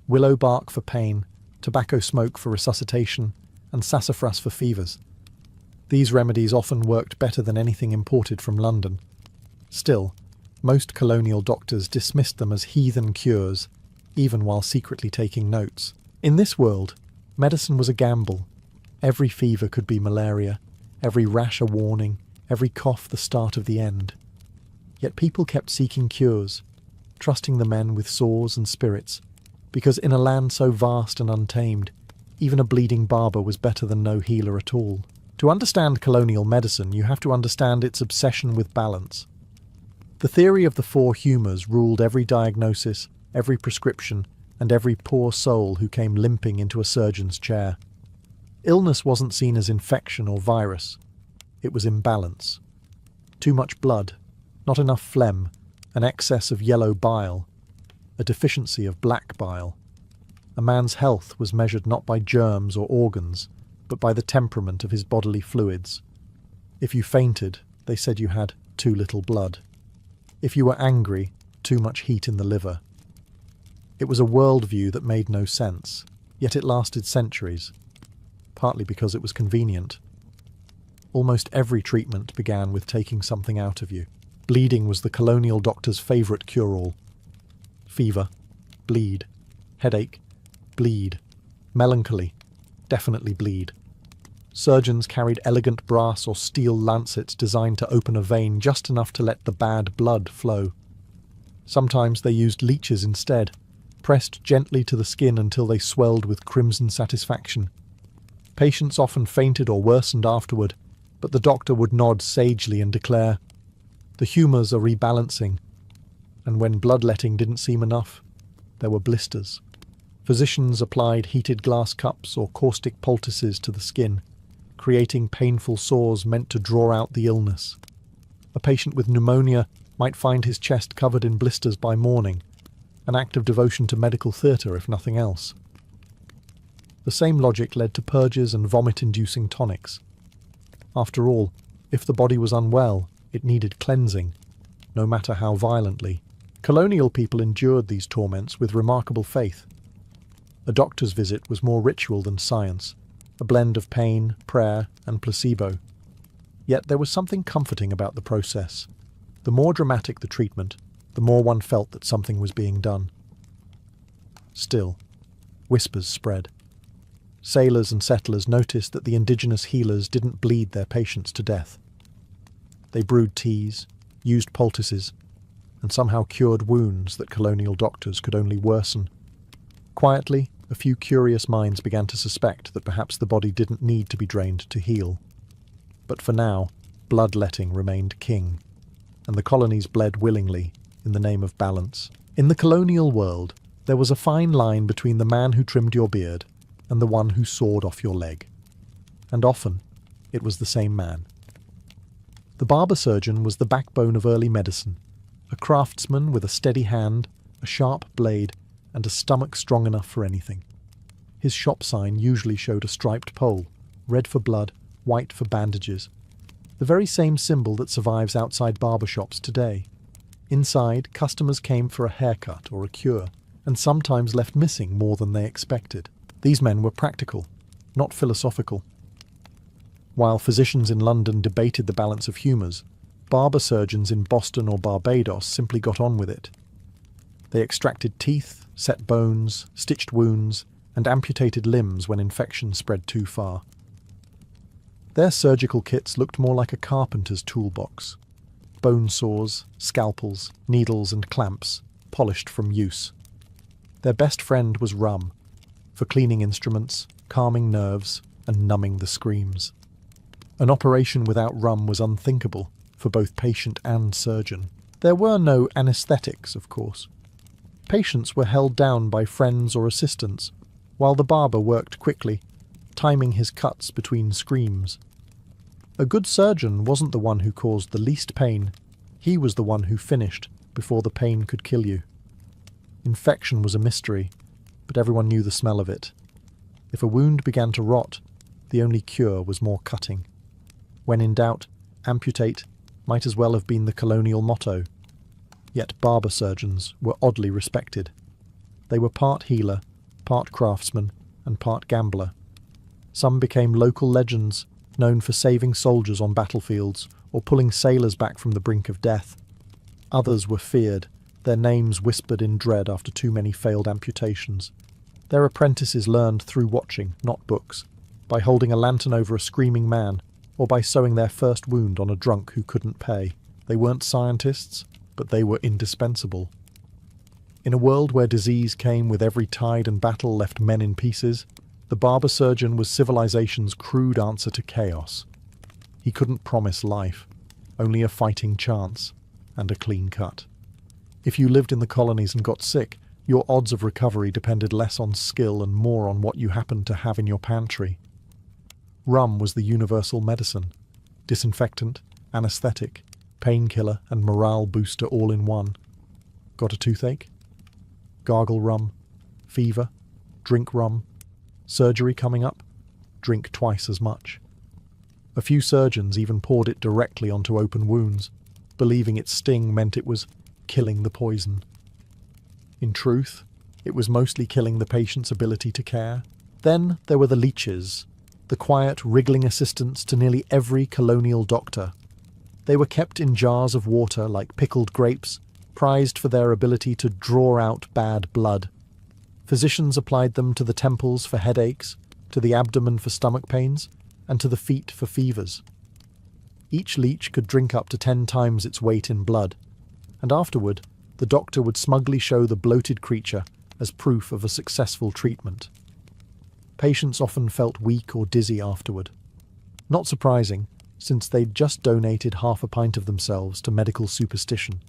willow bark for pain, tobacco smoke for resuscitation, and sassafras for fevers. These remedies often worked better than anything imported from London. Still, most colonial doctors dismissed them as heathen cures, even while secretly taking notes. In this world, medicine was a gamble. Every fever could be malaria, every rash a warning, every cough the start of the end. Yet people kept seeking cures, trusting the men with saws and spirits, because in a land so vast and untamed, even a bleeding barber was better than no healer at all. To understand colonial medicine, you have to understand its obsession with balance. The theory of the four humours ruled every diagnosis, every prescription, and every poor soul who came limping into a surgeon's chair. Illness wasn't seen as infection or virus. It was imbalance. Too much blood, not enough phlegm, an excess of yellow bile, a deficiency of black bile. A man's health was measured not by germs or organs, but by the temperament of his bodily fluids. If you fainted, they said you had too little blood. If you were angry, too much heat in the liver. It was a worldview that made no sense, yet it lasted centuries, partly because it was convenient. Almost every treatment began with taking something out of you. Bleeding was the colonial doctor's favourite cure-all. Fever, bleed. Headache, bleed. Melancholy, definitely bleed. Surgeons carried elegant brass or steel lancets designed to open a vein just enough to let the bad blood flow. Sometimes they used leeches instead, pressed gently to the skin until they swelled with crimson satisfaction. Patients often fainted or worsened afterward, but the doctor would nod sagely and declare, "The humours are rebalancing." And when bloodletting didn't seem enough, there were blisters. Physicians applied heated glass cups or caustic poultices to the skin, creating painful sores meant to draw out the illness. A patient with pneumonia might find his chest covered in blisters by morning, an act of devotion to medical theatre if nothing else. The same logic led to purges and vomit-inducing tonics. After all, if the body was unwell, it needed cleansing, no matter how violently. Colonial people endured these torments with remarkable faith. A doctor's visit was more ritual than science, a blend of pain, prayer, and placebo. Yet there was something comforting about the process. The more dramatic the treatment, the more one felt that something was being done. Still, whispers spread. Sailors and settlers noticed that the indigenous healers didn't bleed their patients to death. They brewed teas, used poultices, and somehow cured wounds that colonial doctors could only worsen. Quietly, a few curious minds began to suspect that perhaps the body didn't need to be drained to heal. But for now, bloodletting remained king, and the colonies bled willingly in the name of balance. In the colonial world, there was a fine line between the man who trimmed your beard and the one who sawed off your leg. And often, it was the same man. The barber surgeon was the backbone of early medicine, a craftsman with a steady hand, a sharp blade, and a stomach strong enough for anything. His shop sign usually showed a striped pole, red for blood, white for bandages, the very same symbol that survives outside barber shops today. Inside, customers came for a haircut or a cure, and sometimes left missing more than they expected. These men were practical, not philosophical. While physicians in London debated the balance of humours, barber surgeons in Boston or Barbados simply got on with it. They extracted teeth, set bones, stitched wounds, and amputated limbs when infection spread too far. Their surgical kits looked more like a carpenter's toolbox. Bone saws, scalpels, needles and clamps, polished from use. Their best friend was rum, for cleaning instruments, calming nerves, and numbing the screams. An operation without rum was unthinkable for both patient and surgeon. There were no anaesthetics, of course. Patients were held down by friends or assistants, while the barber worked quickly, timing his cuts between screams. A good surgeon wasn't the one who caused the least pain, he was the one who finished before the pain could kill you. Infection was a mystery, but everyone knew the smell of it. If a wound began to rot, the only cure was more cutting. When in doubt, amputate might as well have been the colonial motto. Yet barber surgeons were oddly respected. They were part healer, part craftsman, and part gambler. Some became local legends, known for saving soldiers on battlefields or pulling sailors back from the brink of death. Others were feared, their names whispered in dread after too many failed amputations. Their apprentices learned through watching, not books, by holding a lantern over a screaming man, or by sewing their first wound on a drunk who couldn't pay. They weren't scientists, but they were indispensable. In a world where disease came with every tide and battle left men in pieces, the barber surgeon was civilization's crude answer to chaos. He couldn't promise life, only a fighting chance and a clean cut. If you lived in the colonies and got sick, your odds of recovery depended less on skill and more on what you happened to have in your pantry. Rum was the universal medicine, disinfectant, anesthetic, painkiller and morale booster all in one. Got a toothache? Gargle rum. Fever? Drink rum. Surgery coming up? Drink twice as much. A few surgeons even poured it directly onto open wounds, believing its sting meant it was killing the poison. In truth, it was mostly killing the patient's ability to care. Then there were the leeches, the quiet, wriggling assistants to nearly every colonial doctor. They were kept in jars of water like pickled grapes, prized for their ability to draw out bad blood. Physicians applied them to the temples for headaches, to the abdomen for stomach pains, and to the feet for fevers. Each leech could drink up to 10 times its weight in blood, and afterward, the doctor would smugly show the bloated creature as proof of a successful treatment. Patients often felt weak or dizzy afterward. Not surprising, since they'd just donated half a pint of themselves to medical superstition.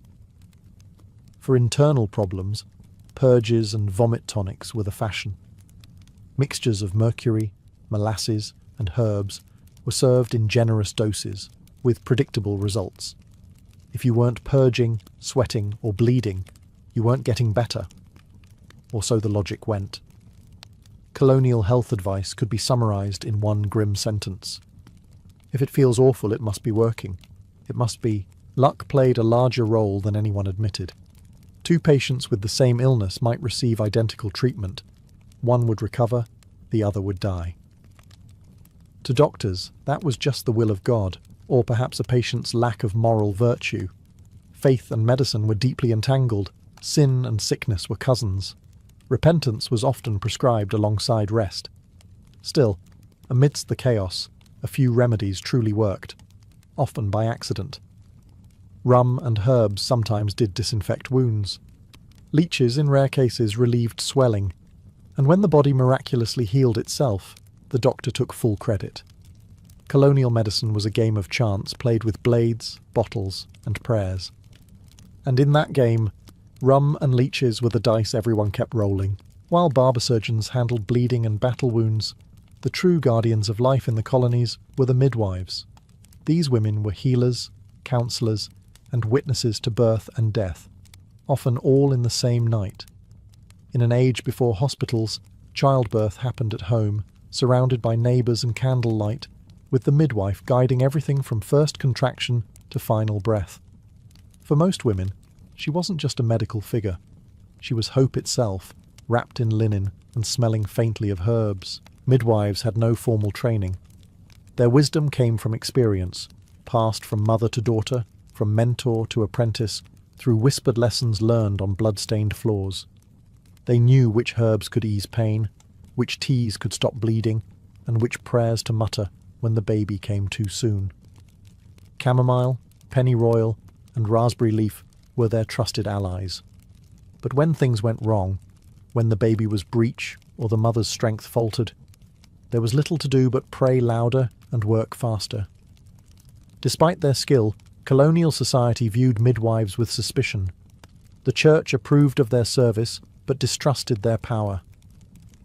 For internal problems, purges and vomit tonics were the fashion. Mixtures of mercury, molasses, and herbs were served in generous doses, with predictable results. If you weren't purging, sweating, or bleeding, you weren't getting better. Or so the logic went. Colonial health advice could be summarized in one grim sentence. If it feels awful, it must be working. It must be, luck played a larger role than anyone admitted. 2 patients with the same illness might receive identical treatment. One would recover, the other would die. To doctors, that was just the will of God, or perhaps a patient's lack of moral virtue. Faith and medicine were deeply entangled. Sin and sickness were cousins. Repentance was often prescribed alongside rest. Still, amidst the chaos, a few remedies truly worked, often by accident. Rum and herbs sometimes did disinfect wounds. Leeches, in rare cases, relieved swelling, and when the body miraculously healed itself, the doctor took full credit. Colonial medicine was a game of chance played with blades, bottles, and prayers. And in that game, rum and leeches were the dice everyone kept rolling. While barber surgeons handled bleeding and battle wounds, the true guardians of life in the colonies were the midwives. These women were healers, counsellors, and witnesses to birth and death, often all in the same night. In an age before hospitals, childbirth happened at home, surrounded by neighbours and candlelight, with the midwife guiding everything from first contraction to final breath. For most women, she wasn't just a medical figure. She was hope itself, wrapped in linen and smelling faintly of herbs. Midwives had no formal training. Their wisdom came from experience, passed from mother to daughter, from mentor to apprentice, through whispered lessons learned on blood-stained floors. They knew which herbs could ease pain, which teas could stop bleeding, and which prayers to mutter when the baby came too soon. Chamomile, pennyroyal, and raspberry leaf were their trusted allies. But when things went wrong, when the baby was breech or the mother's strength faltered, there was little to do but pray louder and work faster. Despite their skill, colonial society viewed midwives with suspicion. The church approved of their service, but distrusted their power.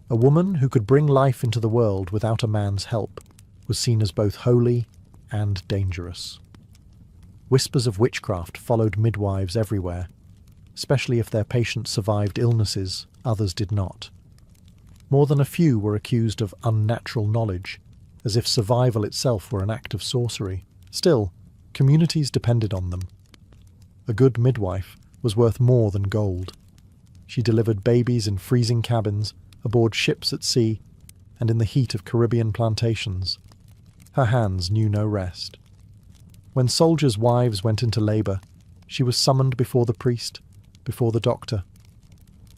A woman who could bring life into the world without a man's help was seen as both holy and dangerous. Whispers of witchcraft followed midwives everywhere, especially if their patients survived illnesses others did not. More than a few were accused of unnatural knowledge, as if survival itself were an act of sorcery. Still, communities depended on them. A good midwife was worth more than gold. She delivered babies in freezing cabins, aboard ships at sea, and in the heat of Caribbean plantations. Her hands knew no rest. When soldiers' wives went into labour, she was summoned before the priest, before the doctor.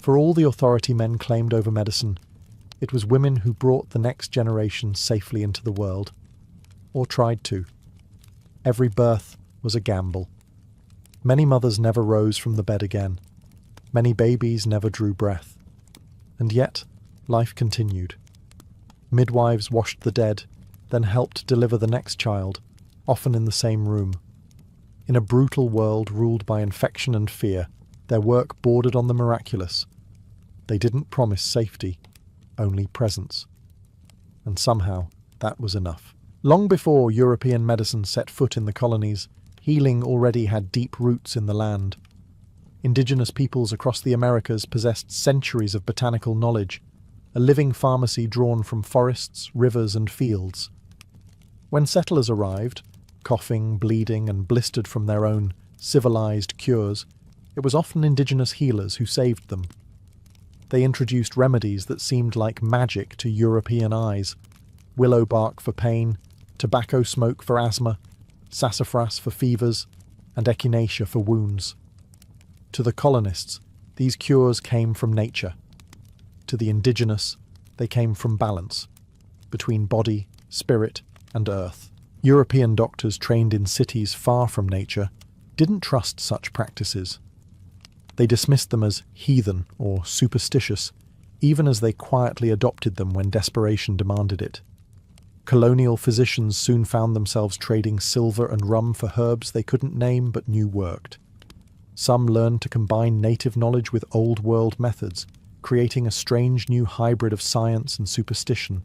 For all the authority men claimed over medicine, it was women who brought the next generation safely into the world, or tried to. Every birth was a gamble. Many mothers never rose from the bed again. Many babies never drew breath. And yet, life continued. Midwives washed the dead, then helped deliver the next child, often in the same room. In a brutal world ruled by infection and fear, their work bordered on the miraculous. They didn't promise safety, only presence. And somehow, that was enough. Long before European medicine set foot in the colonies, healing already had deep roots in the land. Indigenous peoples across the Americas possessed centuries of botanical knowledge, a living pharmacy drawn from forests, rivers, and fields. When settlers arrived, coughing, bleeding, and blistered from their own civilized cures, it was often indigenous healers who saved them. They introduced remedies that seemed like magic to European eyes: willow bark for pain, tobacco smoke for asthma, sassafras for fevers, and echinacea for wounds. To the colonists, these cures came from nature. To the indigenous, they came from balance between body, spirit, and earth. European doctors trained in cities far from nature didn't trust such practices. They dismissed them as heathen or superstitious, even as they quietly adopted them when desperation demanded it. Colonial physicians soon found themselves trading silver and rum for herbs they couldn't name but knew worked. Some learned to combine native knowledge with old-world methods, creating a strange new hybrid of science and superstition: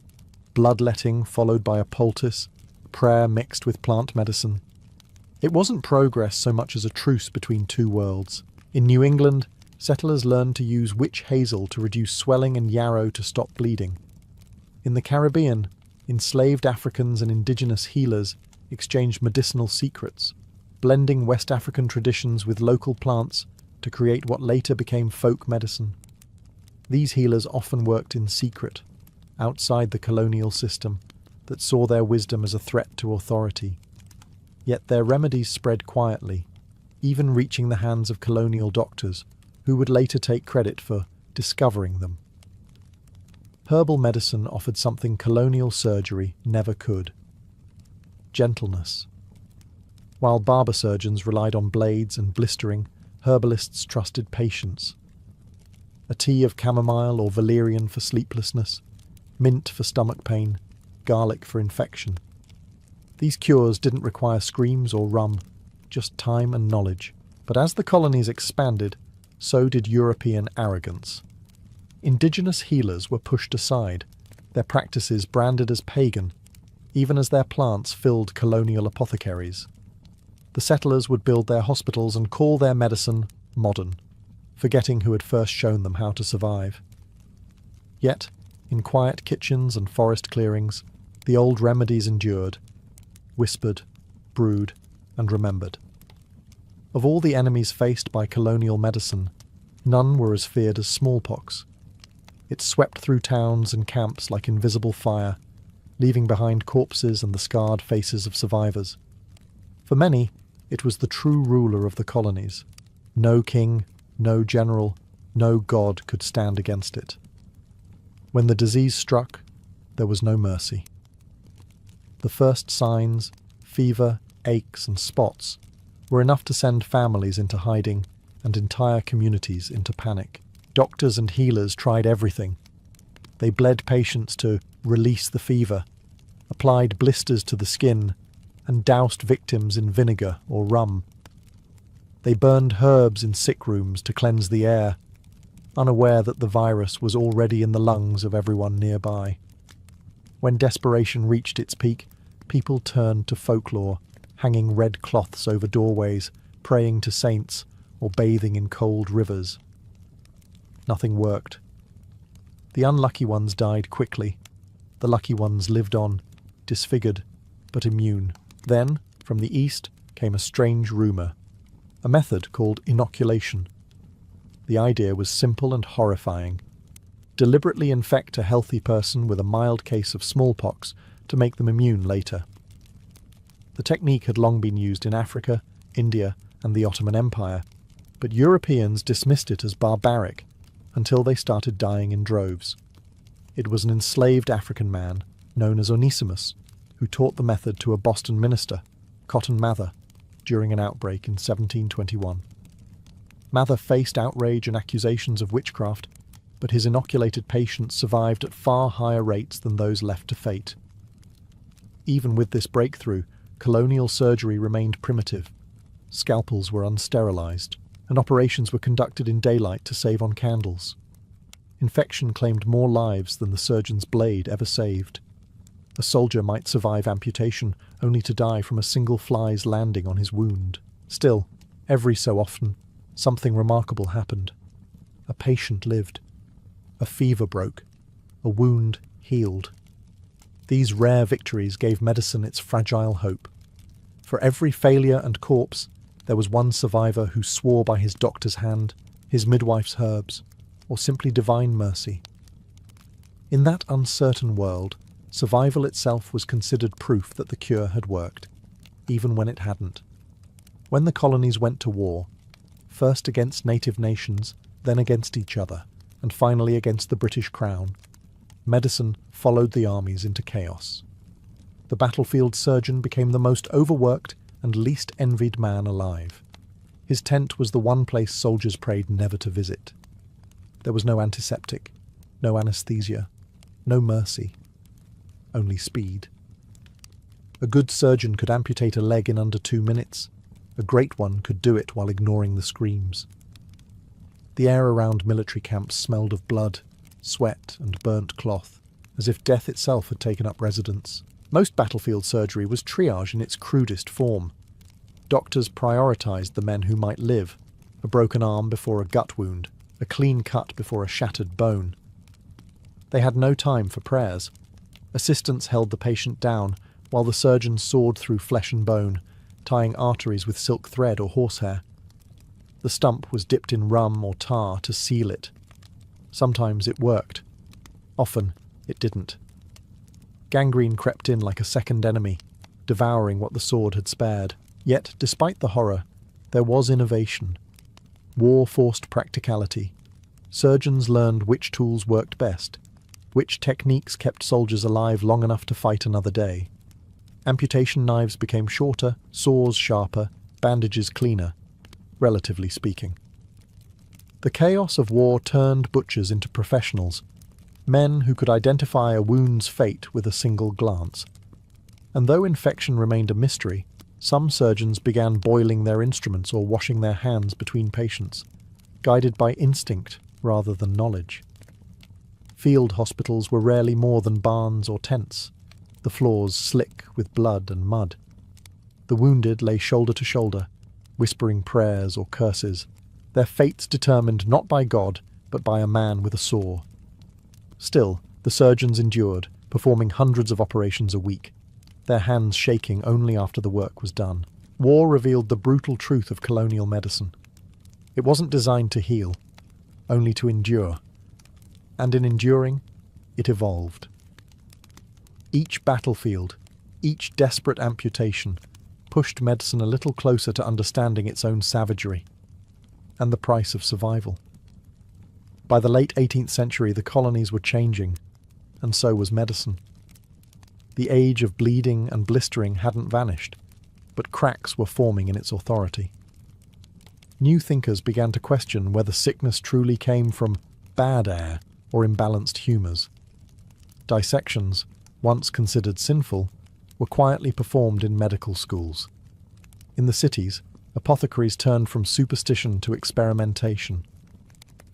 bloodletting followed by a poultice, prayer mixed with plant medicine. It wasn't progress so much as a truce between two worlds. In New England, settlers learned to use witch hazel to reduce swelling and yarrow to stop bleeding. In the Caribbean, enslaved Africans and indigenous healers exchanged medicinal secrets, blending West African traditions with local plants to create what later became folk medicine. These healers often worked in secret, outside the colonial system that saw their wisdom as a threat to authority. Yet their remedies spread quietly, even reaching the hands of colonial doctors, who would later take credit for discovering them. Herbal medicine offered something colonial surgery never could: gentleness. While barber surgeons relied on blades and blistering, herbalists trusted patience. A tea of chamomile or valerian for sleeplessness, mint for stomach pain, garlic for infection. These cures didn't require screams or rum, just time and knowledge. But as the colonies expanded, so did European arrogance. Indigenous healers were pushed aside, their practices branded as pagan, even as their plants filled colonial apothecaries. The settlers would build their hospitals and call their medicine modern, forgetting who had first shown them how to survive. Yet, in quiet kitchens and forest clearings, the old remedies endured, whispered, brewed, and remembered. Of all the enemies faced by colonial medicine, none were as feared as smallpox. It swept through towns and camps like invisible fire, leaving behind corpses and the scarred faces of survivors. For many, it was the true ruler of the colonies. No king, no general, no god could stand against it. When the disease struck, there was no mercy. The first signs, fever, aches, and spots, were enough to send families into hiding and entire communities into panic. Doctors and healers tried everything. They bled patients to release the fever, applied blisters to the skin, and doused victims in vinegar or rum. They burned herbs in sick rooms to cleanse the air, unaware that the virus was already in the lungs of everyone nearby. When desperation reached its peak, people turned to folklore, hanging red cloths over doorways, praying to saints, or bathing in cold rivers. Nothing worked. The unlucky ones died quickly. The lucky ones lived on, disfigured, but immune. Then, from the east, came a strange rumour, a method called inoculation. The idea was simple and horrifying. Deliberately infect a healthy person with a mild case of smallpox to make them immune later. The technique had long been used in Africa, India, and the Ottoman Empire, but Europeans dismissed it as barbaric until they started dying in droves. It was an enslaved African man, known as Onesimus, who taught the method to a Boston minister, Cotton Mather, during an outbreak in 1721. Mather faced outrage and accusations of witchcraft, but his inoculated patients survived at far higher rates than those left to fate. Even with this breakthrough, colonial surgery remained primitive. Scalpels were unsterilized, and operations were conducted in daylight to save on candles. Infection claimed more lives than the surgeon's blade ever saved. A soldier might survive amputation only to die from a single fly's landing on his wound. Still, every so often, something remarkable happened. A patient lived. A fever broke. A wound healed. These rare victories gave medicine its fragile hope. For every failure and corpse, there was one survivor who swore by his doctor's hand, his midwife's herbs, or simply divine mercy. In that uncertain world, survival itself was considered proof that the cure had worked, even when it hadn't. When the colonies went to war, first against native nations, then against each other, and finally against the British Crown, medicine followed the armies into chaos. The battlefield surgeon became the most overworked and least envied man alive. His tent was the one place soldiers prayed never to visit. There was no antiseptic, no anesthesia, no mercy, only speed. A good surgeon could amputate a leg in under 2 minutes. A great one could do it while ignoring the screams. The air around military camps smelled of blood, sweat, and burnt cloth, as if death itself had taken up residence. Most battlefield surgery was triage in its crudest form. Doctors prioritized the men who might live, a broken arm before a gut wound, a clean cut before a shattered bone. They had no time for prayers. Assistants held the patient down, while the surgeon sawed through flesh and bone, tying arteries with silk thread or horsehair. The stump was dipped in rum or tar to seal it. Sometimes it worked. Often it didn't. Gangrene crept in like a second enemy, devouring what the sword had spared. Yet, despite the horror, there was innovation. War forced practicality. Surgeons learned which tools worked best, which techniques kept soldiers alive long enough to fight another day. Amputation knives became shorter, saws sharper, bandages cleaner, relatively speaking. The chaos of war turned butchers into professionals, men who could identify a wound's fate with a single glance. And though infection remained a mystery, some surgeons began boiling their instruments or washing their hands between patients, guided by instinct rather than knowledge. Field hospitals were rarely more than barns or tents, the floors slick with blood and mud. The wounded lay shoulder to shoulder, whispering prayers or curses, their fates determined not by God, but by a man with a saw. Still, the surgeons endured, performing hundreds of operations a week, their hands shaking only after the work was done. War revealed the brutal truth of colonial medicine. It wasn't designed to heal, only to endure. And in enduring, it evolved. Each battlefield, each desperate amputation, pushed medicine a little closer to understanding its own savagery and the price of survival. By the late 18th century, the colonies were changing, and so was medicine. The age of bleeding and blistering hadn't vanished, but cracks were forming in its authority. New thinkers began to question whether sickness truly came from bad air or imbalanced humours. Dissections, once considered sinful, were quietly performed in medical schools. In the cities, apothecaries turned from superstition to experimentation.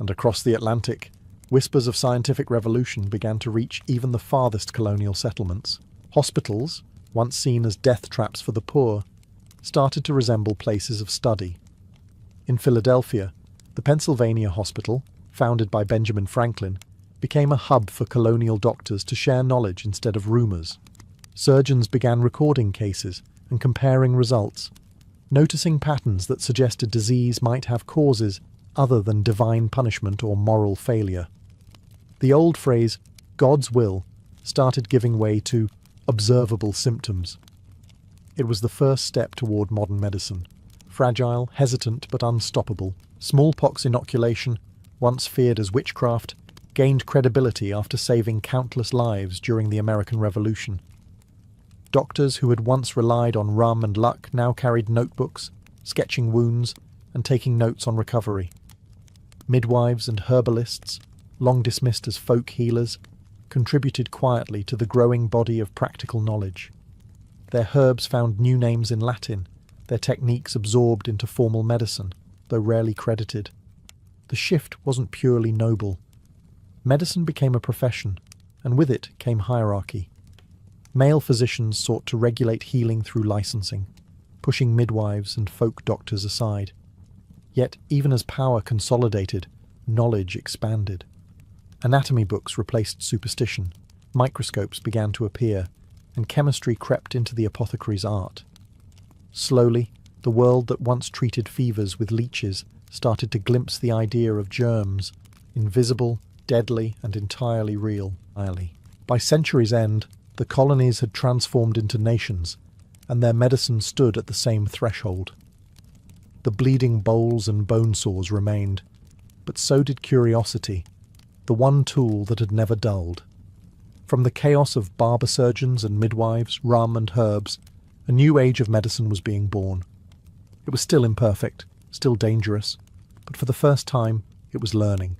And across the Atlantic, whispers of scientific revolution began to reach even the farthest colonial settlements. Hospitals, once seen as death traps for the poor, started to resemble places of study. In Philadelphia, the Pennsylvania Hospital, founded by Benjamin Franklin, became a hub for colonial doctors to share knowledge instead of rumours. Surgeons began recording cases and comparing results, noticing patterns that suggested disease might have causes other than divine punishment or moral failure. The old phrase, God's will, started giving way to observable symptoms. It was the first step toward modern medicine. Fragile, hesitant, but unstoppable, smallpox inoculation, once feared as witchcraft, gained credibility after saving countless lives during the American Revolution. Doctors who had once relied on rum and luck now carried notebooks, sketching wounds, and taking notes on recovery. Midwives and herbalists, long dismissed as folk healers, contributed quietly to the growing body of practical knowledge. Their herbs found new names in Latin, their techniques absorbed into formal medicine, though rarely credited. The shift wasn't purely noble. Medicine became a profession, and with it came hierarchy. Male physicians sought to regulate healing through licensing, pushing midwives and folk doctors aside. Yet, even as power consolidated, knowledge expanded. Anatomy books replaced superstition, microscopes began to appear, and chemistry crept into the apothecary's art. Slowly, the world that once treated fevers with leeches started to glimpse the idea of germs, invisible, deadly, and entirely real. By century's end, the colonies had transformed into nations, and their medicine stood at the same threshold. The bleeding bowls and bone sores remained, but so did curiosity, the one tool that had never dulled. From the chaos of barber surgeons and midwives, rum and herbs, a new age of medicine was being born. It was still imperfect, still dangerous, but for the first time it was learning.